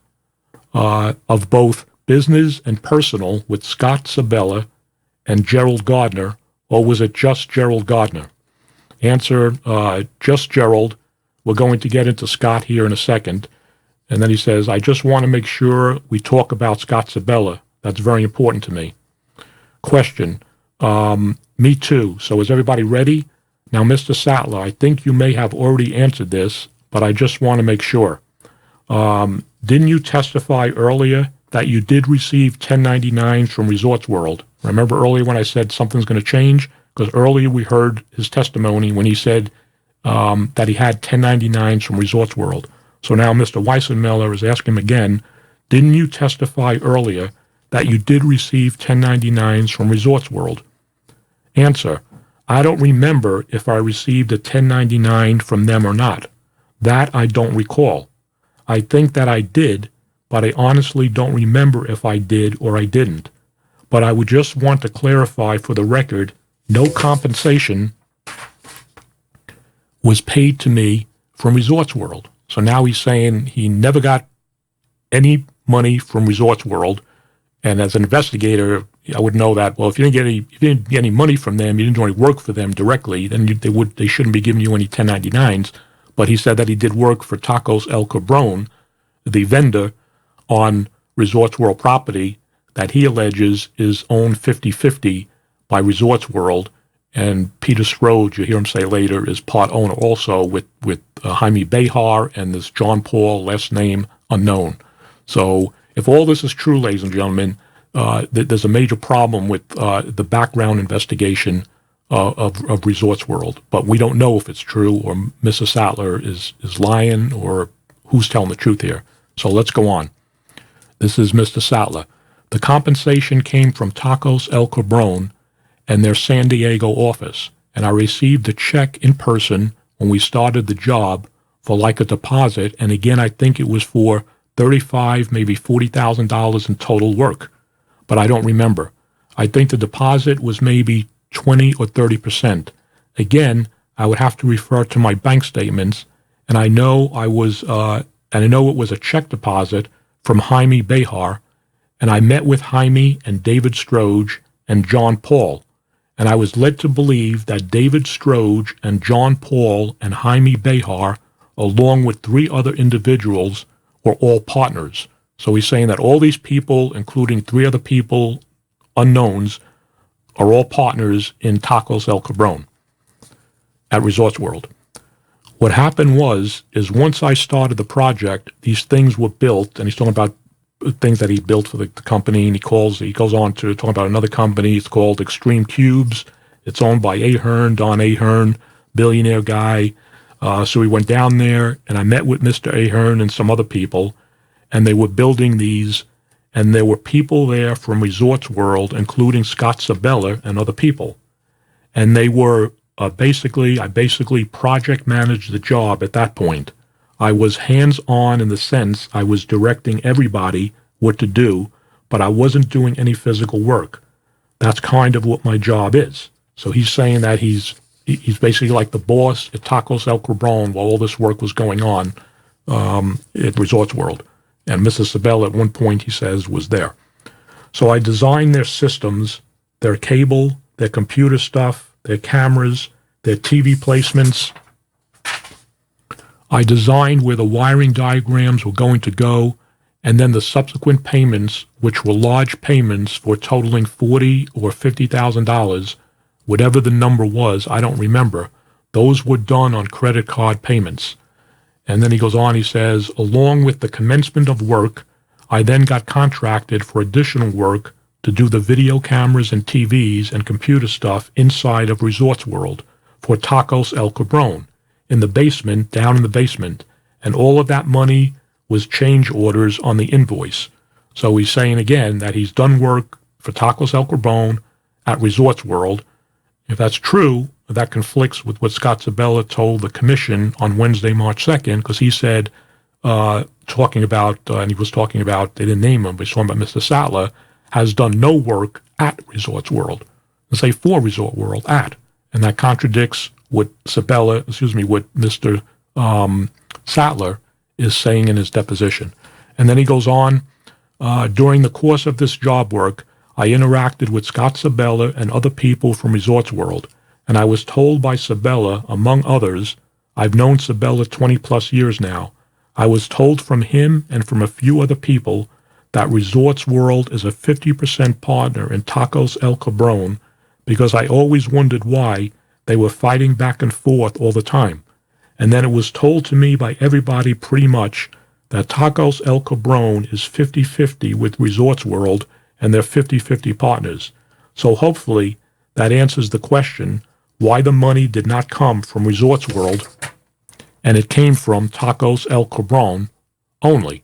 of both business and personal with Scott Sibella and Gerald Gardner, or was it just Gerald Gardner? Answer, just Gerald. We're going to get into Scott here in a second. And then he says, I just want to make sure we talk about Scott Sibella. That's very important to me. Question, me too. So is everybody ready? Now, Mr. Sattler, I think you may have already answered this, but I just want to make sure. Didn't you testify earlier that you did receive 1099s from Resorts World? Remember earlier when I said something's going to change? Because earlier we heard his testimony when he said that he had 1099s from Resorts World. So now Mr. Weissenmiller is asking him again, didn't you testify earlier that you did receive 1099s from Resorts World? Answer: I don't remember if I received a 1099 from them or not. That I don't recall. I think that I did, but I honestly don't remember if I did or I didn't. But I would just want to clarify for the record, no compensation was paid to me from Resorts World. So now he's saying he never got any money from Resorts World. And as an investigator, I would know that, well, if you didn't get any money from them, you didn't do any work for them directly, then they shouldn't be giving you any 1099s. But he said that he did work for Tacos El Cabron, the vendor on Resorts World property that he alleges is owned 50-50 by Resorts World. And Peter Stroj, you hear him say later, is part owner also with Jaime Behar and this John Paul, last name unknown. So if all this is true, ladies and gentlemen, there's a major problem with the background investigation of Resorts World. But we don't know if it's true or Mr. Sattler is lying or who's telling the truth here. So let's go on. This is Mr. Sattler. The compensation came from Tacos El Cabron and their San Diego office, and I received a check in person when we started the job for like a deposit, and again I think it was for $35,000, maybe $40,000 in total work, but I don't remember. I think the deposit was maybe 20 or 30%. Again, I would have to refer to my bank statements, and I know it was a check deposit from Jaime Behar, and I met with Jaime and David Stroj and John Paul, and I was led to believe that David Stroj and John Paul and Jaime Behar, along with 3 other individuals, were all partners. So he's saying that all these people, including 3 other people, unknowns, are all partners in Tacos El Cabron at Resorts World. What happened is once I started the project, these things were built, and he's talking about things that he built for the company, and he goes on to talk about another company. It's called Extreme Cubes. It's owned by Don Ahern, billionaire guy. So we went down there, and I met with Mr. Ahern and some other people, and they were building these, and there were people there from Resorts World, including Scott Sibella and other people. And they were I basically project managed the job at that point. I was hands-on in the sense I was directing everybody what to do, but I wasn't doing any physical work. That's kind of what my job is. So he's saying that he's basically like the boss at Tacos El Cabron while all this work was going on at Resorts World. And Mrs. Sibella at one point, he says, was there. So I designed their systems, their cable, their computer stuff, their cameras, their TV placements. I designed where the wiring diagrams were going to go, and then the subsequent payments, which were large payments for totaling $40,000 or $50,000, whatever the number was, I don't remember. Those were done on credit card payments. And then he goes on, he says, along with the commencement of work, I then got contracted for additional work to do the video cameras and TVs and computer stuff inside of Resorts World for Tacos El Cabron, in the basement, down in the basement, and all of that money was change orders on the invoice. So he's saying again that he's done work for Tacos El Cabron at Resorts World. If that's true, that conflicts with what Scott Sibella told the commission on Wednesday, March 2nd, because he said, and he was talking about, they didn't name him, but he's talking about Mr. Sattler, has done no work at Resorts World. And say for Resort World at. And that contradicts what what Mr. Sattler is saying in his deposition. And then he goes on, during the course of this job work, I interacted with Scott Sibella and other people from Resorts World, and I was told by Sibella, among others, I've known Sibella 20 plus years now, I was told from him and from a few other people that Resorts World is a 50% partner in Tacos El Cabron because I always wondered why they were fighting back and forth all the time. And then it was told to me by everybody pretty much that Tacos El Cabron is 50-50 with Resorts World and they're 50-50 partners. So hopefully that answers the question why the money did not come from Resorts World and it came from Tacos El Cabron only.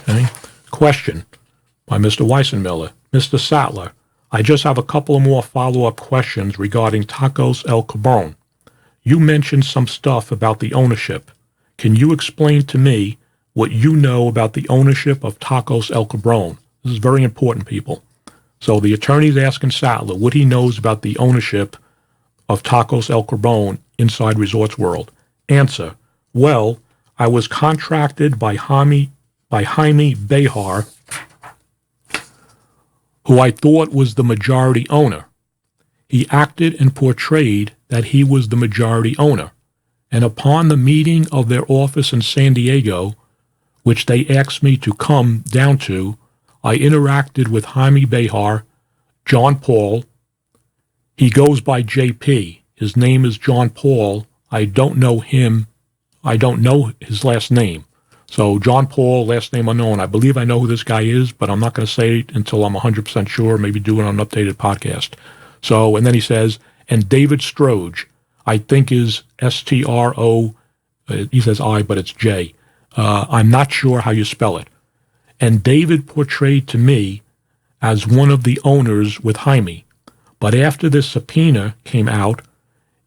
Okay? Of Question by Mr. Weissenmiller. Mr. Sattler, I just have a couple of more follow-up questions regarding Tacos El Cabron. You mentioned some stuff about the ownership. Can you explain to me what you know about the ownership of Tacos El Cabron? This is very important, people. So the attorney's asking Sattler what he knows about the ownership of Tacos El Cabron inside Resorts World. Answer, well, I was contracted by Jaime Behar, who I thought was the majority owner. He acted and portrayed that he was the majority owner. And upon the meeting of their office in San Diego, which they asked me to come down to, I interacted with Jaime Behar, John Paul. He goes by JP. His name is John Paul. I don't know him. I don't know his last name. So John Paul, last name unknown. I believe I know who this guy is, but I'm not going to say it until I'm 100% sure, maybe do it on an updated podcast. So, and then he says, and David Stroj, I think is S-T-R-O, he says I, but it's J. I'm not sure how you spell it. And David portrayed to me as one of the owners with Jaime. But after this subpoena came out,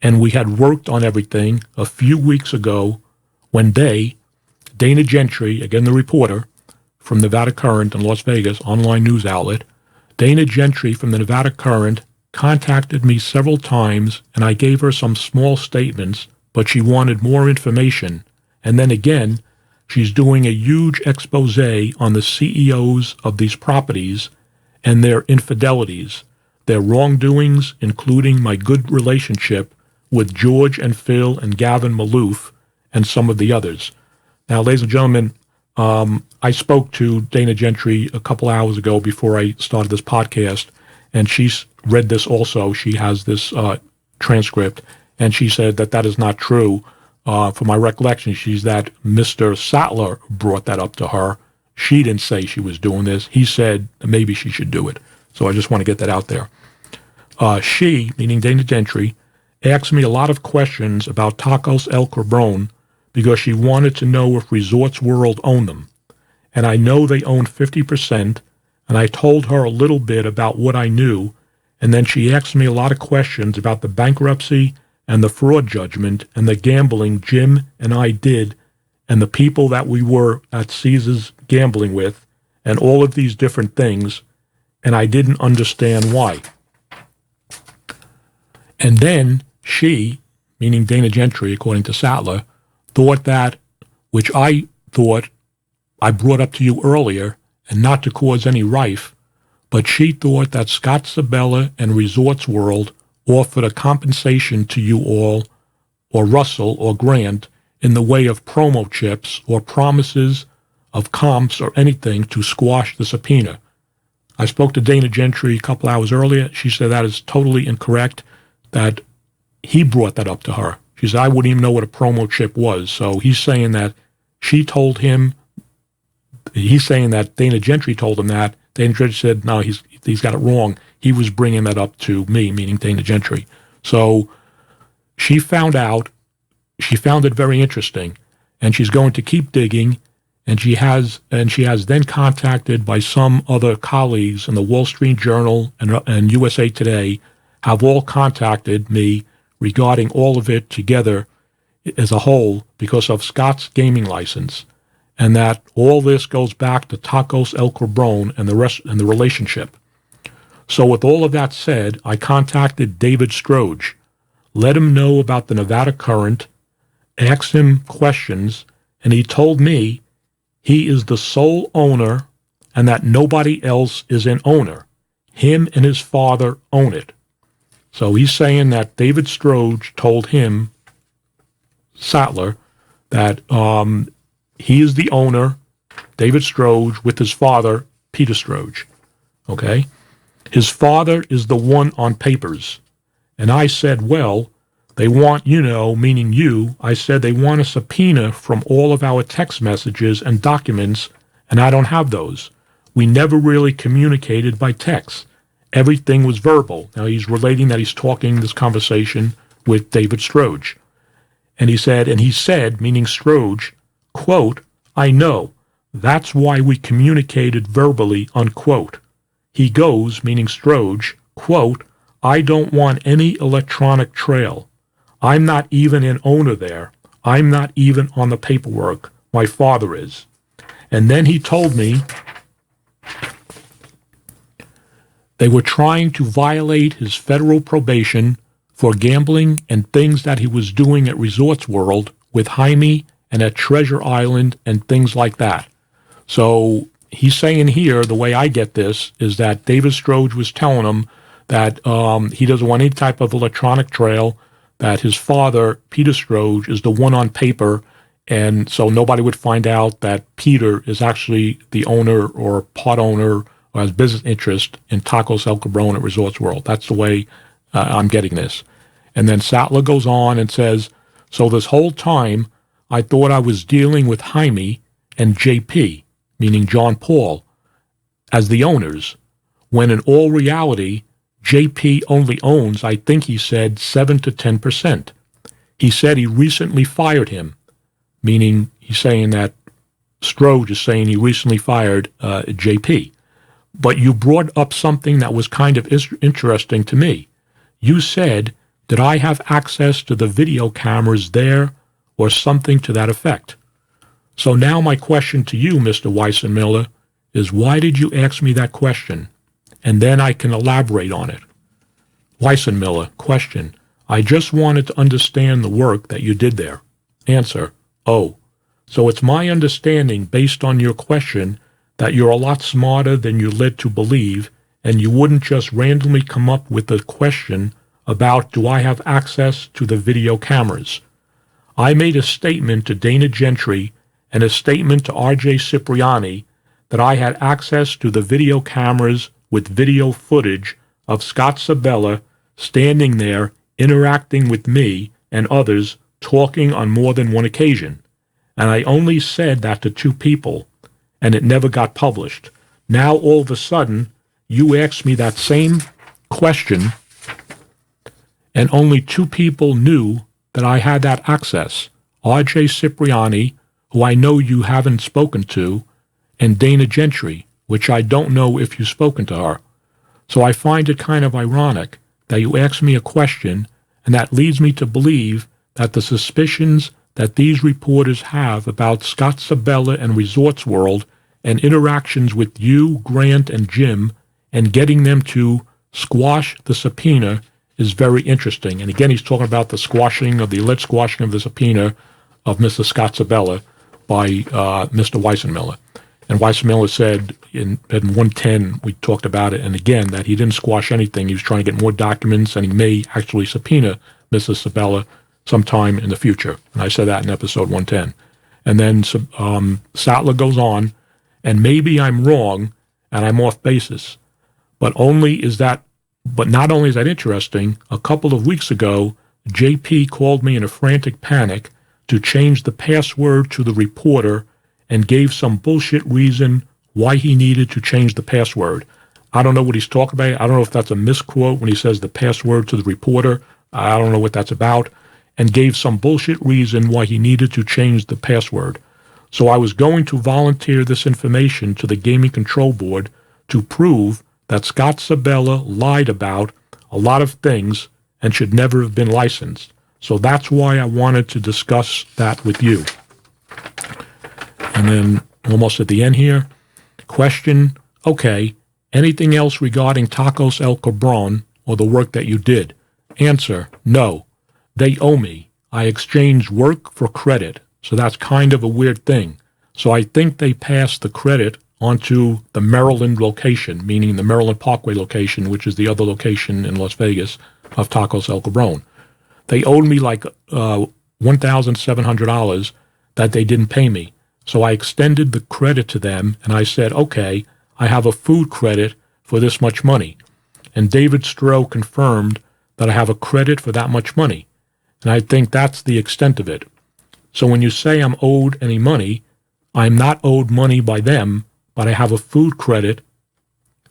and we had worked on everything a few weeks ago, when Dana Gentry, again the reporter from Nevada Current in Las Vegas, online news outlet, Dana Gentry from the Nevada Current contacted me several times, and I gave her some small statements, but she wanted more information. And then again, she's doing a huge expose on the CEOs of these properties and their infidelities, their wrongdoings, including my good relationship with George and Phil and Gavin Maloof and some of the others. Now, ladies and gentlemen, I spoke to Dana Gentry a couple hours ago before I started this podcast, and she's read this also. She has this transcript, and she said that that is not true. From my recollection, she's that Mr. Sattler brought that up to her. She didn't say she was doing this. He said maybe she should do it. So I just want to get that out there. She, meaning Dana Gentry, asked me a lot of questions about Tacos El Cabron because she wanted to know if Resorts World owned them. And I know they own 50%, and I told her a little bit about what I knew, and then she asked me a lot of questions about the bankruptcy and the fraud judgment and the gambling Jim and I did and the people that we were at Caesars gambling with and all of these different things, and I didn't understand why. And then she, meaning Dana Gentry, according to Sattler, thought that, which I thought I brought up to you earlier, and not to cause any rife, but she thought that Scott Sibella and Resorts World offered a compensation to you all, or Russell or Grant, in the way of promo chips or promises of comps or anything to squash the subpoena. I spoke to Dana Gentry a couple hours earlier. She said that is totally incorrect, that he brought that up to her. She said, I wouldn't even know what a promo chip was. So he's saying that she told him, he's saying that Dana Gentry told him that. Dana Gentry said, no, he's got it wrong. He was bringing that up to me, meaning Dana Gentry. So she found out, she found it very interesting, and she's going to keep digging, and she has then contacted by some other colleagues in the Wall Street Journal and USA Today, have all contacted me regarding all of it together as a whole because of Scott's gaming license, and that all this goes back to Tacos El Cabron and the rest and the relationship. So with all of that said, I contacted David Stroj, let him know about the Nevada Current, asked him questions, and he told me he is the sole owner and that nobody else is an owner. Him and his father own it. So he's saying that David Stroj told him, Sattler, that he is the owner, David Stroj, with his father, Peter Stroj. Okay? His father is the one on papers. And I said, well, they want, meaning you, I said they want a subpoena from all of our text messages and documents, and I don't have those. We never really communicated by text. Everything was verbal. Now he's relating that he's talking this conversation with David Stroj. And he said, meaning Stroj, quote, I know, That's why we communicated verbally, unquote. He goes, meaning Stroj, quote, I don't want any electronic trail. I'm not even an owner there. I'm not even on the paperwork. My father is. And then he told me they were trying to violate his federal probation for gambling and things that he was doing at Resorts World with Jaime and at Treasure Island and things like that. So he's saying here, the way I get this, is that David Stroj was telling him that he doesn't want any type of electronic trail, that his father, Peter Stroj, is the one on paper, and so nobody would find out that Peter is actually the owner or part owner or has business interest in Tacos El Cabron at Resorts World. That's the way I'm getting this. And then Sattler goes on and says, so this whole time I thought I was dealing with Jaime and JP, meaning John Paul, as the owners, when in all reality, JP only owns, I think he said, 7 to 10%. He said he recently fired him, meaning he's saying that Stroj is saying he recently fired JP. But you brought up something that was kind of interesting to me. You said, did I have access to the video cameras there or something to that effect? So now my question to you, Mr. Weissenmiller, is why did you ask me that question? And then I can elaborate on it. Weissenmiller, question. I just wanted to understand the work that you did there. Answer. Oh, so it's my understanding based on your question that you're a lot smarter than you're led to believe, and you wouldn't just randomly come up with a question about do I have access to the video cameras. I made a statement to Dana Gentry and a statement to R.J. Cipriani that I had access to the video cameras with video footage of Scott Sibella standing there interacting with me and others talking on more than one occasion. And I only said that to 2 people, and it never got published. Now all of a sudden, you asked me that same question, and only 2 people knew that I had that access. R.J. Cipriani, who I know you haven't spoken to, and Dana Gentry, which I don't know if you've spoken to her. So I find it kind of ironic that you ask me a question, and that leads me to believe that the suspicions that these reporters have about Scott Sibella and Resorts World and interactions with you, Grant, and Jim, and getting them to squash the subpoena is very interesting. And again, he's talking about the alleged squashing of the subpoena of Mr. Scott Sibella by Mr. Weissenmiller. And Weissenmiller said in 110, we talked about it, and again, that he didn't squash anything. He was trying to get more documents, and he may actually subpoena Mr. Sibella sometime in the future. And I said that in episode 110. And then Sattler goes on, and maybe I'm wrong, and I'm off basis. But not only is that interesting, a couple of weeks ago, JP called me in a frantic panic to change the password to the reporter and gave some bullshit reason why he needed to change the password. I don't know what he's talking about. I don't know if that's a misquote when he says the password to the reporter. I don't know what that's about. And gave some bullshit reason why he needed to change the password. So I was going to volunteer this information to the Gaming Control Board to prove that Scott Sibella lied about a lot of things and should never have been licensed. So that's why I wanted to discuss that with you. And then almost at the end here, question, okay, anything else regarding Tacos El Cabron or the work that you did? Answer, no. They owe me. I exchanged work for credit, so that's kind of a weird thing. So I think they passed the credit onto the Maryland location, meaning the Maryland Parkway location, which is the other location in Las Vegas of Tacos El Cabron. They owed me like $1,700 that they didn't pay me. So I extended the credit to them, and I said, okay, I have a food credit for this much money. And David Stroj confirmed that I have a credit for that much money. And I think that's the extent of it. So when you say I'm owed any money, I'm not owed money by them, but I have a food credit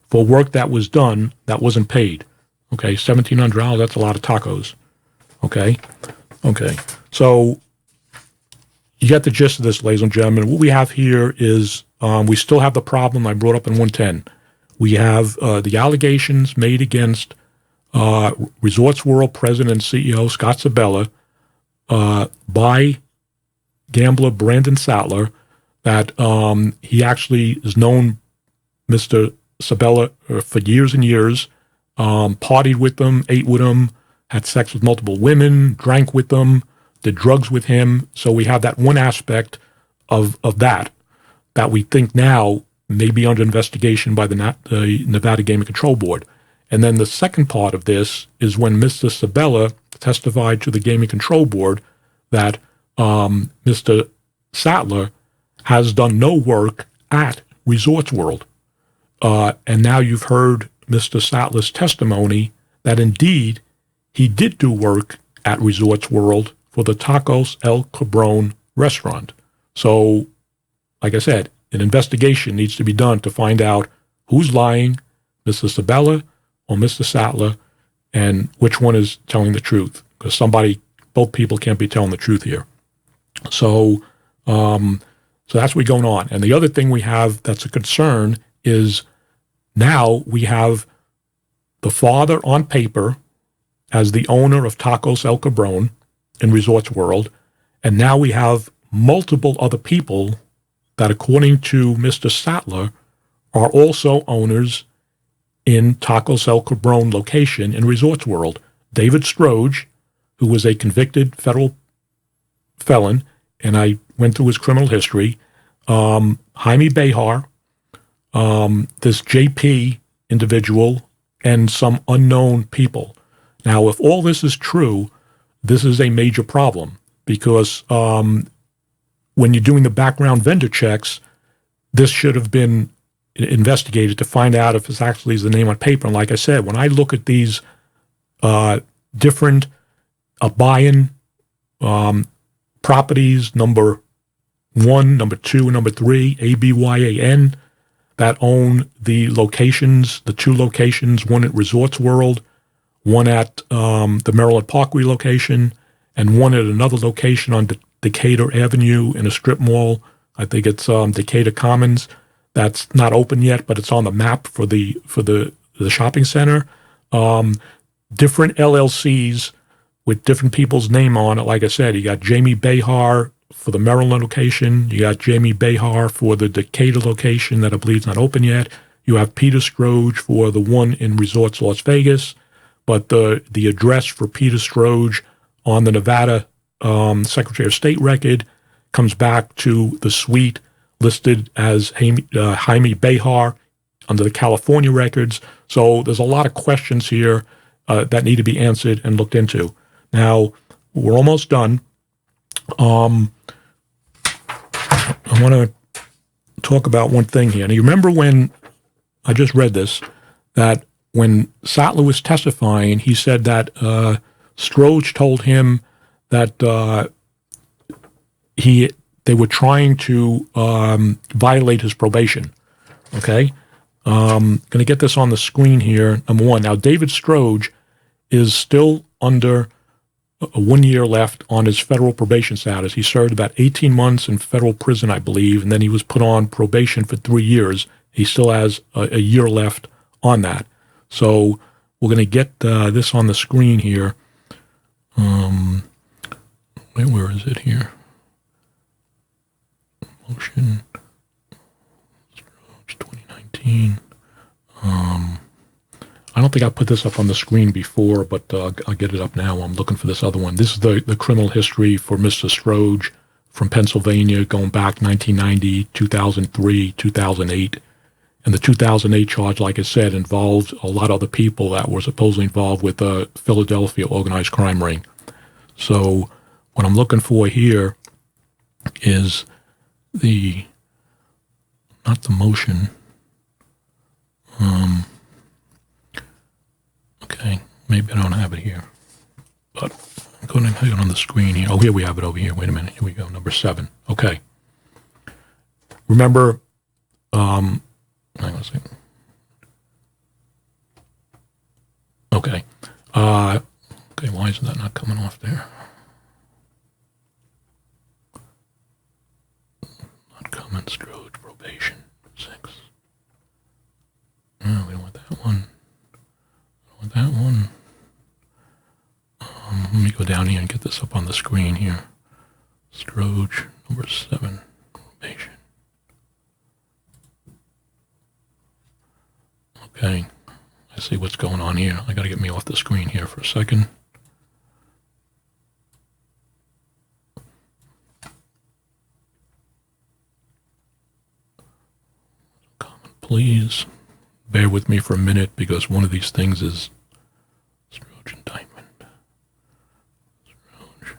for work that was done that wasn't paid. Okay, $1,700, that's a lot of tacos. Okay. So you get the gist of this, ladies and gentlemen. What we have here is we still have the problem I brought up in 110. We have the allegations made against Resorts World President and CEO Scott Sibella by gambler Brandon Sattler that he actually has known Mr. Sibella for years and years, partied with them, ate with him, had sex with multiple women, drank with them, did drugs with him. So we have that one aspect of that we think now may be under investigation by the Nevada Gaming Control Board. And then the second part of this is when Mr. Sibella testified to the Gaming Control Board that Mr. Sattler has done no work at Resorts World. And now you've heard Mr. Sattler's testimony that indeed he did do work at Resorts World for the Tacos El Cabron restaurant. So, like I said, an investigation needs to be done to find out who's lying, Mr. Sibella or Mr. Sattler, and which one is telling the truth. Because both people can't be telling the truth here. So that's what's going on. And the other thing we have that's a concern is now we have the father on paper as the owner of Tacos El Cabron in Resorts World, and now we have multiple other people that, according to Mr. Sattler, are also owners in Tacos El Cabron location in Resorts World. David Stroj, who was a convicted federal felon, and I went through his criminal history, Jaime Behar, this JP individual, and some unknown people. Now, if all this is true, this is a major problem because when you're doing the background vendor checks, this should have been investigated to find out if this actually is the name on paper. And like I said, when I look at these different buy-in properties, number 1, number 2, and number 3, ABYAN, that own the locations, the 2 locations, one at Resorts World, one at the Maryland Parkway location, and one at another location on Decatur Avenue in a strip mall. I think it's Decatur Commons. That's not open yet, but it's on the map for the shopping center. Different LLCs with different people's name on it. Like I said, you got Jamie Behar for the Maryland location. You got Jamie Behar for the Decatur location that I believe is not open yet. You have Peter Stroj for the one in Resorts Las Vegas. But the address for Peter Stroj on the Nevada Secretary of State record comes back to the suite listed as Jaime Behar under the California records. So there's a lot of questions here that need to be answered and looked into. Now, we're almost done. I want to talk about one thing here. Now, you remember when I just read this, that when Sattler was testifying, he said that Stroj told him that they were trying to violate his probation. Okay? Going to get this on the screen here. Number one. Now, David Stroj is still under 1 year left on his federal probation status. He served about 18 months in federal prison, I believe, and then he was put on probation for 3 years. He still has a year left on that. So we're going to get this on the screen here. Where is it here? Motion. 2019. I don't think I put this up on the screen before, but I'll get it up now. I'm looking for this other one. This is the criminal history for Mr. Stroj from Pennsylvania going back 1990, 2003, 2008. And the 2008 charge, like I said, involved a lot of other people that were supposedly involved with the Philadelphia organized crime ring. So what I'm looking for here is not the motion. Okay, maybe I don't have it here. But I'm going to have it on the screen here. Oh, here we have it over here. Wait a minute. Here we go. Number 7. Okay. Remember, hang on a second. Okay. Okay, why is that not coming off there? that one. Let me go down here and get this up on the screen here. Stroj, number 7, probation. Okay, I see what's going on here. I got to get me off the screen here for a second. Please bear with me for a minute because one of these things is Stroj indictment. Stroj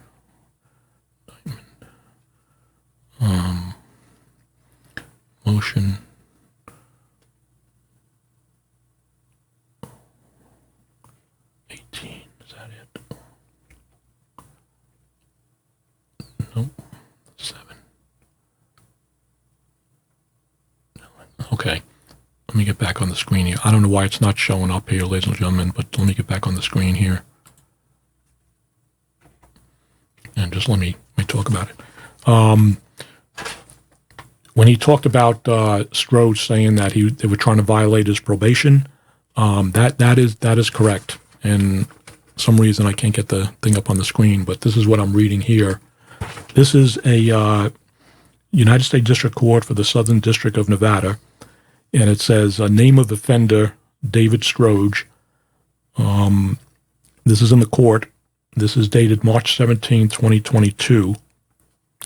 indictment. Motion. Is that it? Nope. 7. Okay. Let me get back on the screen here. I don't know why it's not showing up here, ladies and gentlemen, but let me get back on the screen here. And just let me talk about it. When he talked about Stroj saying that they were trying to violate his probation, that is correct. And some reason I can't get the thing up on the screen, but this is what I'm reading here. This is a United States District Court for the Southern District of Nevada, and it says name of offender David Stroj. This is in the court. This is dated March 17, 2022.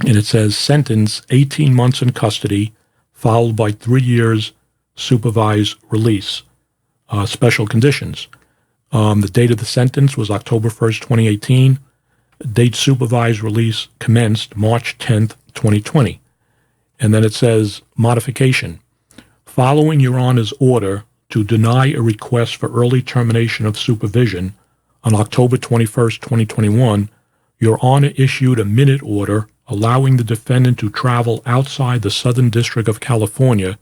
And it says sentence 18 months in custody, followed by 3 years supervised release. Special conditions. The date of the sentence was October 1st, 2018. Date supervised release commenced March 10th, 2020. And then it says modification. Following Your Honor's order to deny a request for early termination of supervision on October 21st, 2021, Your Honor issued a minute order allowing the defendant to travel outside the Southern District of California,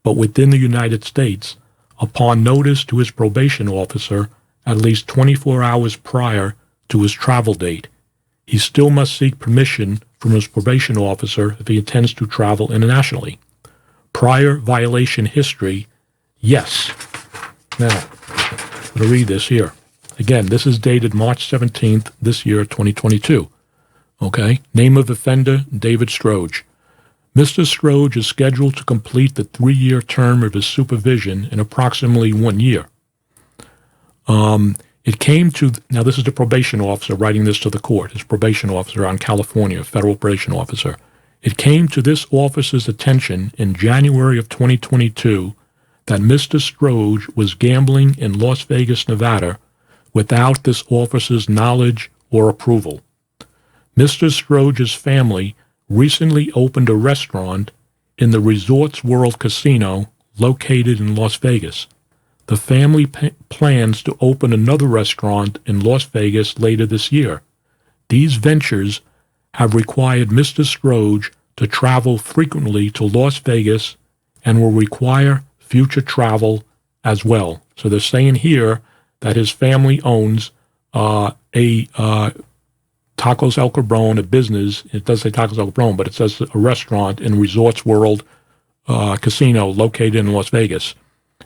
but within the United States, upon notice to his probation officer at least 24 hours prior to his travel date. He still must seek permission from his probation officer if he intends to travel internationally. Prior violation history, yes. Now, I'm going to read this here. Again, this is dated March 17th, this year, 2022. Okay? Name of offender, David Stroj. Mr. Stroj is scheduled to complete the 3-year term of his supervision in approximately 1 year. It came to, now this is the probation officer writing this to the court, his probation officer out in California, federal probation officer. It came to this officer's attention in January of 2022 that Mr. Stroj was gambling in Las Vegas, Nevada, without this officer's knowledge or approval. Mr. Stroj's family recently opened a restaurant in the Resorts World Casino located in Las Vegas. The family plans to open another restaurant in Las Vegas later this year. These ventures have required Mr. Stroj to travel frequently to Las Vegas and will require future travel as well. So they're saying here that his family owns a Tacos El Cabron, a business. It does say Tacos El Cabron, but it says a restaurant in Resorts World Casino located in Las Vegas.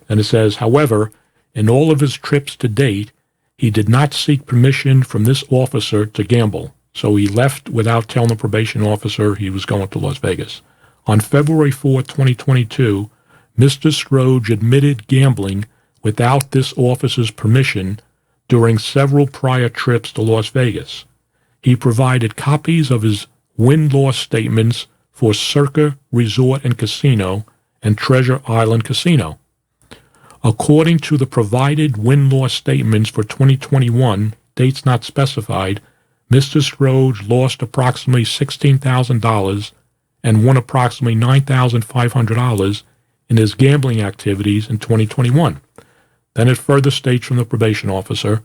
And it says, however, in all of his trips to date, he did not seek permission from this officer to gamble. So he left without telling the probation officer he was going to Las Vegas. On February 4, 2022, Mr. Stroj admitted gambling without this officer's permission during several prior trips to Las Vegas. He provided copies of his win-loss statements for Circa Resort and Casino and Treasure Island Casino. According to the provided win-loss statements for 2021, dates not specified, Mr. Stroj lost approximately $16,000 and won approximately $9,500 in his gambling activities in 2021. Then it further states from the probation officer,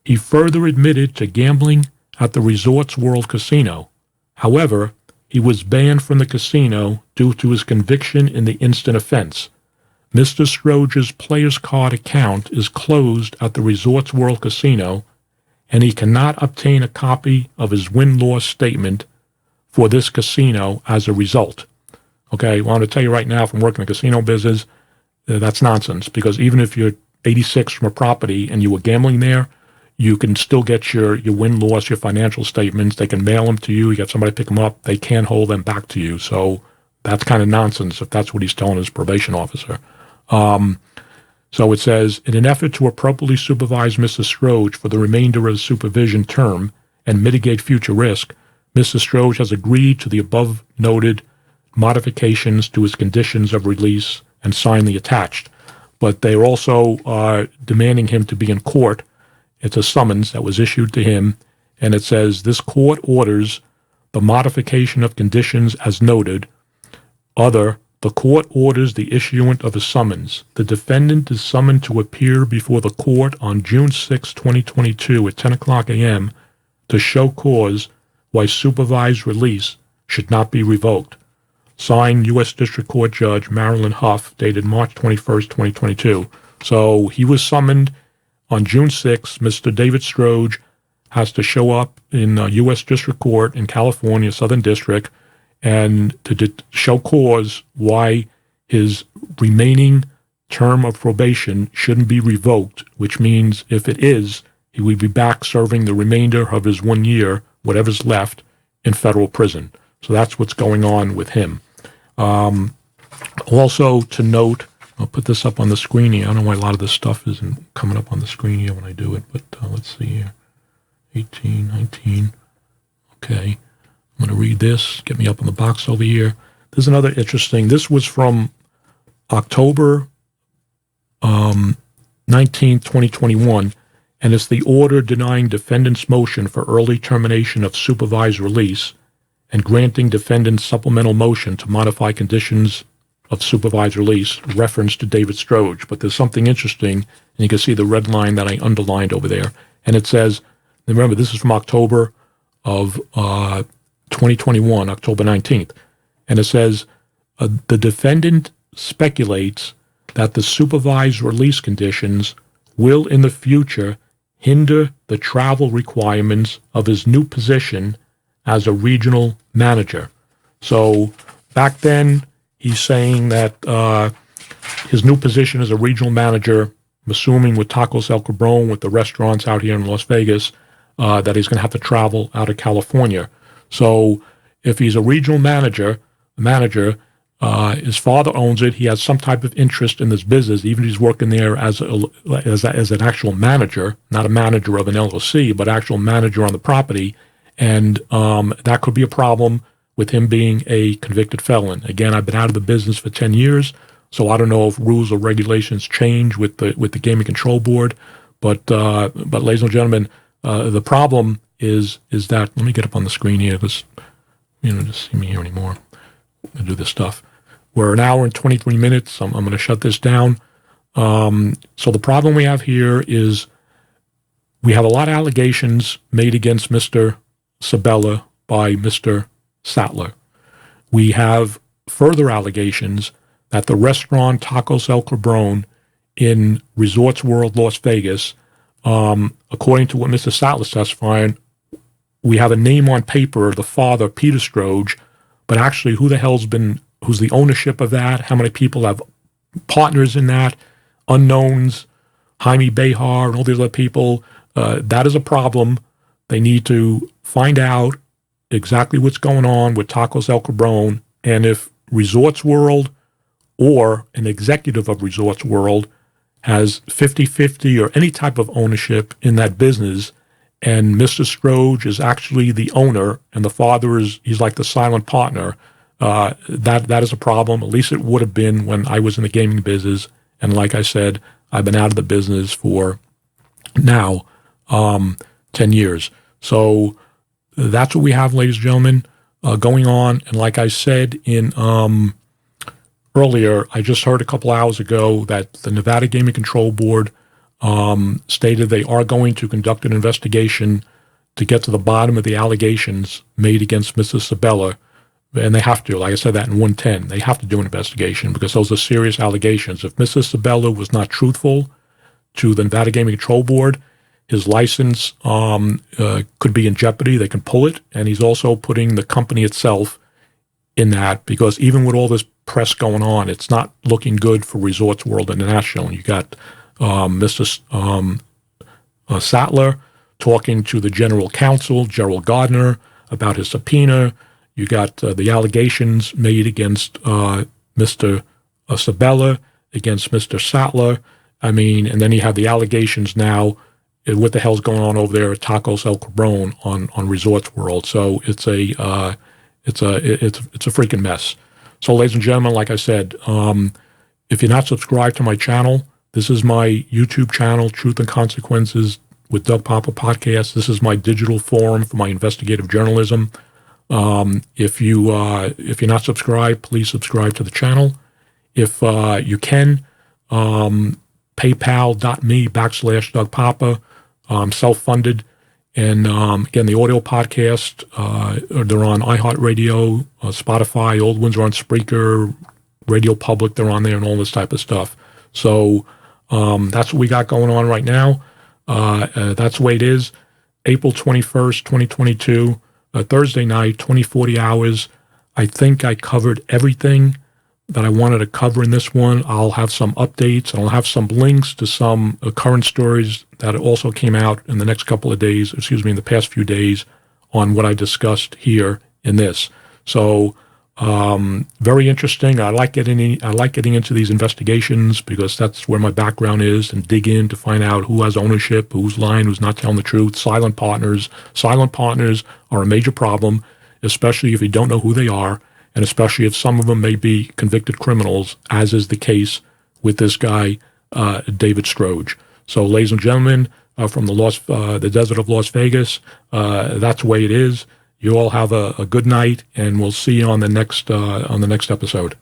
he further admitted to gambling at the Resorts World Casino. However, he was banned from the casino due to his conviction in the instant offense. Mr. Stroj's Players Card account is closed at the Resorts World Casino, and he cannot obtain a copy of his win-loss statement for this casino as a result. Okay, I want to tell you right now, from working in the casino business, that's nonsense, because even if you're 86 from a property and you were gambling there, you can still get your win-loss, your financial statements. They can mail them to you. You get somebody to pick them up. They can't hold them back to you. So that's kind of nonsense if that's what he's telling his probation officer. So it says, in an effort to appropriately supervise Mr. Stroj for the remainder of the supervision term and mitigate future risk, Mr. Stroj has agreed to the above noted modifications to his conditions of release and signed the attached. But they're also demanding him to be in court. It's a summons that was issued to him, and it says, this court orders the modification of conditions as noted. The court orders the issuance of a summons. The defendant is summoned to appear before the court on June 6, 2022 at 10 o'clock a.m. to show cause why supervised release should not be revoked. Signed, U.S. District Court Judge Marilyn Huff, dated March 21st, 2022. So he was summoned on June 6th. Mr. David Stroj has to show up in U.S. District Court in California, Southern District, and to show cause why his remaining term of probation shouldn't be revoked, which means if it is, he will be back serving the remainder of his 1 year, whatever's left, in federal prison. So that's what's going on with him. Also to note, I'll put this up on the screen here. I don't know why a lot of this stuff isn't coming up on the screen here when I do it, but let's see here. 18, 19. Okay. I'm going to read this. Get me up on the box over here. There's another interesting. This was from October 19, 2021, and it's the order denying defendant's motion for early termination of supervised release and granting defendant's supplemental motion to modify conditions of supervised release, reference to David Stroj. But there's something interesting, and you can see the red line that I underlined over there. And it says, remember, this is from October of 2021, October 19th. And it says, the defendant speculates that the supervised release conditions will in the future hinder the travel requirements of his new position as a regional manager. So back then, he's saying that his new position as a regional manager, I'm assuming with Tacos El Cabron, with the restaurants out here in Las Vegas, that he's going to have to travel out of California. So if he's a regional manager, his father owns it. He has some type of interest in this business, even if he's working there as an actual manager, not a manager of an LLC, but actual manager on the property. And that could be a problem with him being a convicted felon. Again, I've been out of the business for 10 years, so I don't know if rules or regulations change with the Gaming Control Board. But ladies and gentlemen, the problem is that, let me get up on the screen here, because just see me here anymore. I do this stuff. We're an hour and 23 minutes. I'm going to shut this down. So the problem we have here is we have a lot of allegations made against Mr. Sibella by Mr. Sattler. We have further allegations that the restaurant Tacos El Cabron in Resorts World, Las Vegas, according to what Mr. Sattler testifying, we have a name on paper, the father, Peter Stroj, but actually who's the ownership of that, how many people have partners in that, unknowns, Jaime Behar and all these other people, that is a problem. They need to find out exactly what's going on with Tacos El Cabron, and if Resorts World or an executive of Resorts World has 50-50 or any type of ownership in that business, and Mr. Stroj is actually the owner and the father he's like the silent partner, that is a problem. At least it would have been when I was in the gaming business. And like I said, I've been out of the business for now 10 years. So that's what we have, ladies and gentlemen, going on. And like I said in earlier, I just heard a couple hours ago that the Nevada Gaming Control Board stated they are going to conduct an investigation to get to the bottom of the allegations made against Mr. Sibella. And they have to, like I said that in 110, they have to do an investigation because those are serious allegations. If Mr. Sibella was not truthful to the Nevada Gaming Control Board, his license could be in jeopardy. They can pull it. And he's also putting the company itself in that, because even with all this press going on, it's not looking good for Resorts World International. And you got Mr. Sattler talking to the general counsel, Gerald Gardner, about his subpoena. You got the allegations made against Mr. Sibella, against Mr. Sattler. I mean, and then you have the allegations now. What the hell's going on over there at Tacos El Cabron on Resorts World? So it's a freaking mess. So, ladies and gentlemen, like I said, if you're not subscribed to my channel, this is my YouTube channel, Truth and Consequences with Doug Poppa Podcast. This is my digital forum for my investigative journalism. If you're not subscribed, please subscribe to the channel. If you can, paypal.me/Doug Poppa. Self-funded. And again, the audio podcast, they're on iHeartRadio, Spotify. Old ones are on Spreaker, Radio Public. They're on there and all this type of stuff. So that's what we got going on right now. That's the way it is. April 21st, 2022, Thursday night, 2040 hours. I think I covered everything that I wanted to cover in this one. I'll have some updates, and I'll have some links to some current stories that also came out in the next couple of days, in the past few days, on what I discussed here in this. So very interesting. I like getting into these investigations because that's where my background is, and dig in to find out who has ownership, who's lying, who's not telling the truth. Silent partners are a major problem, especially if you don't know who they are, and especially if some of them may be convicted criminals, as is the case with this guy, David Stroj. So, ladies and gentlemen, from the desert of Las Vegas, that's the way it is. You all have a good night, and we'll see you on the next episode.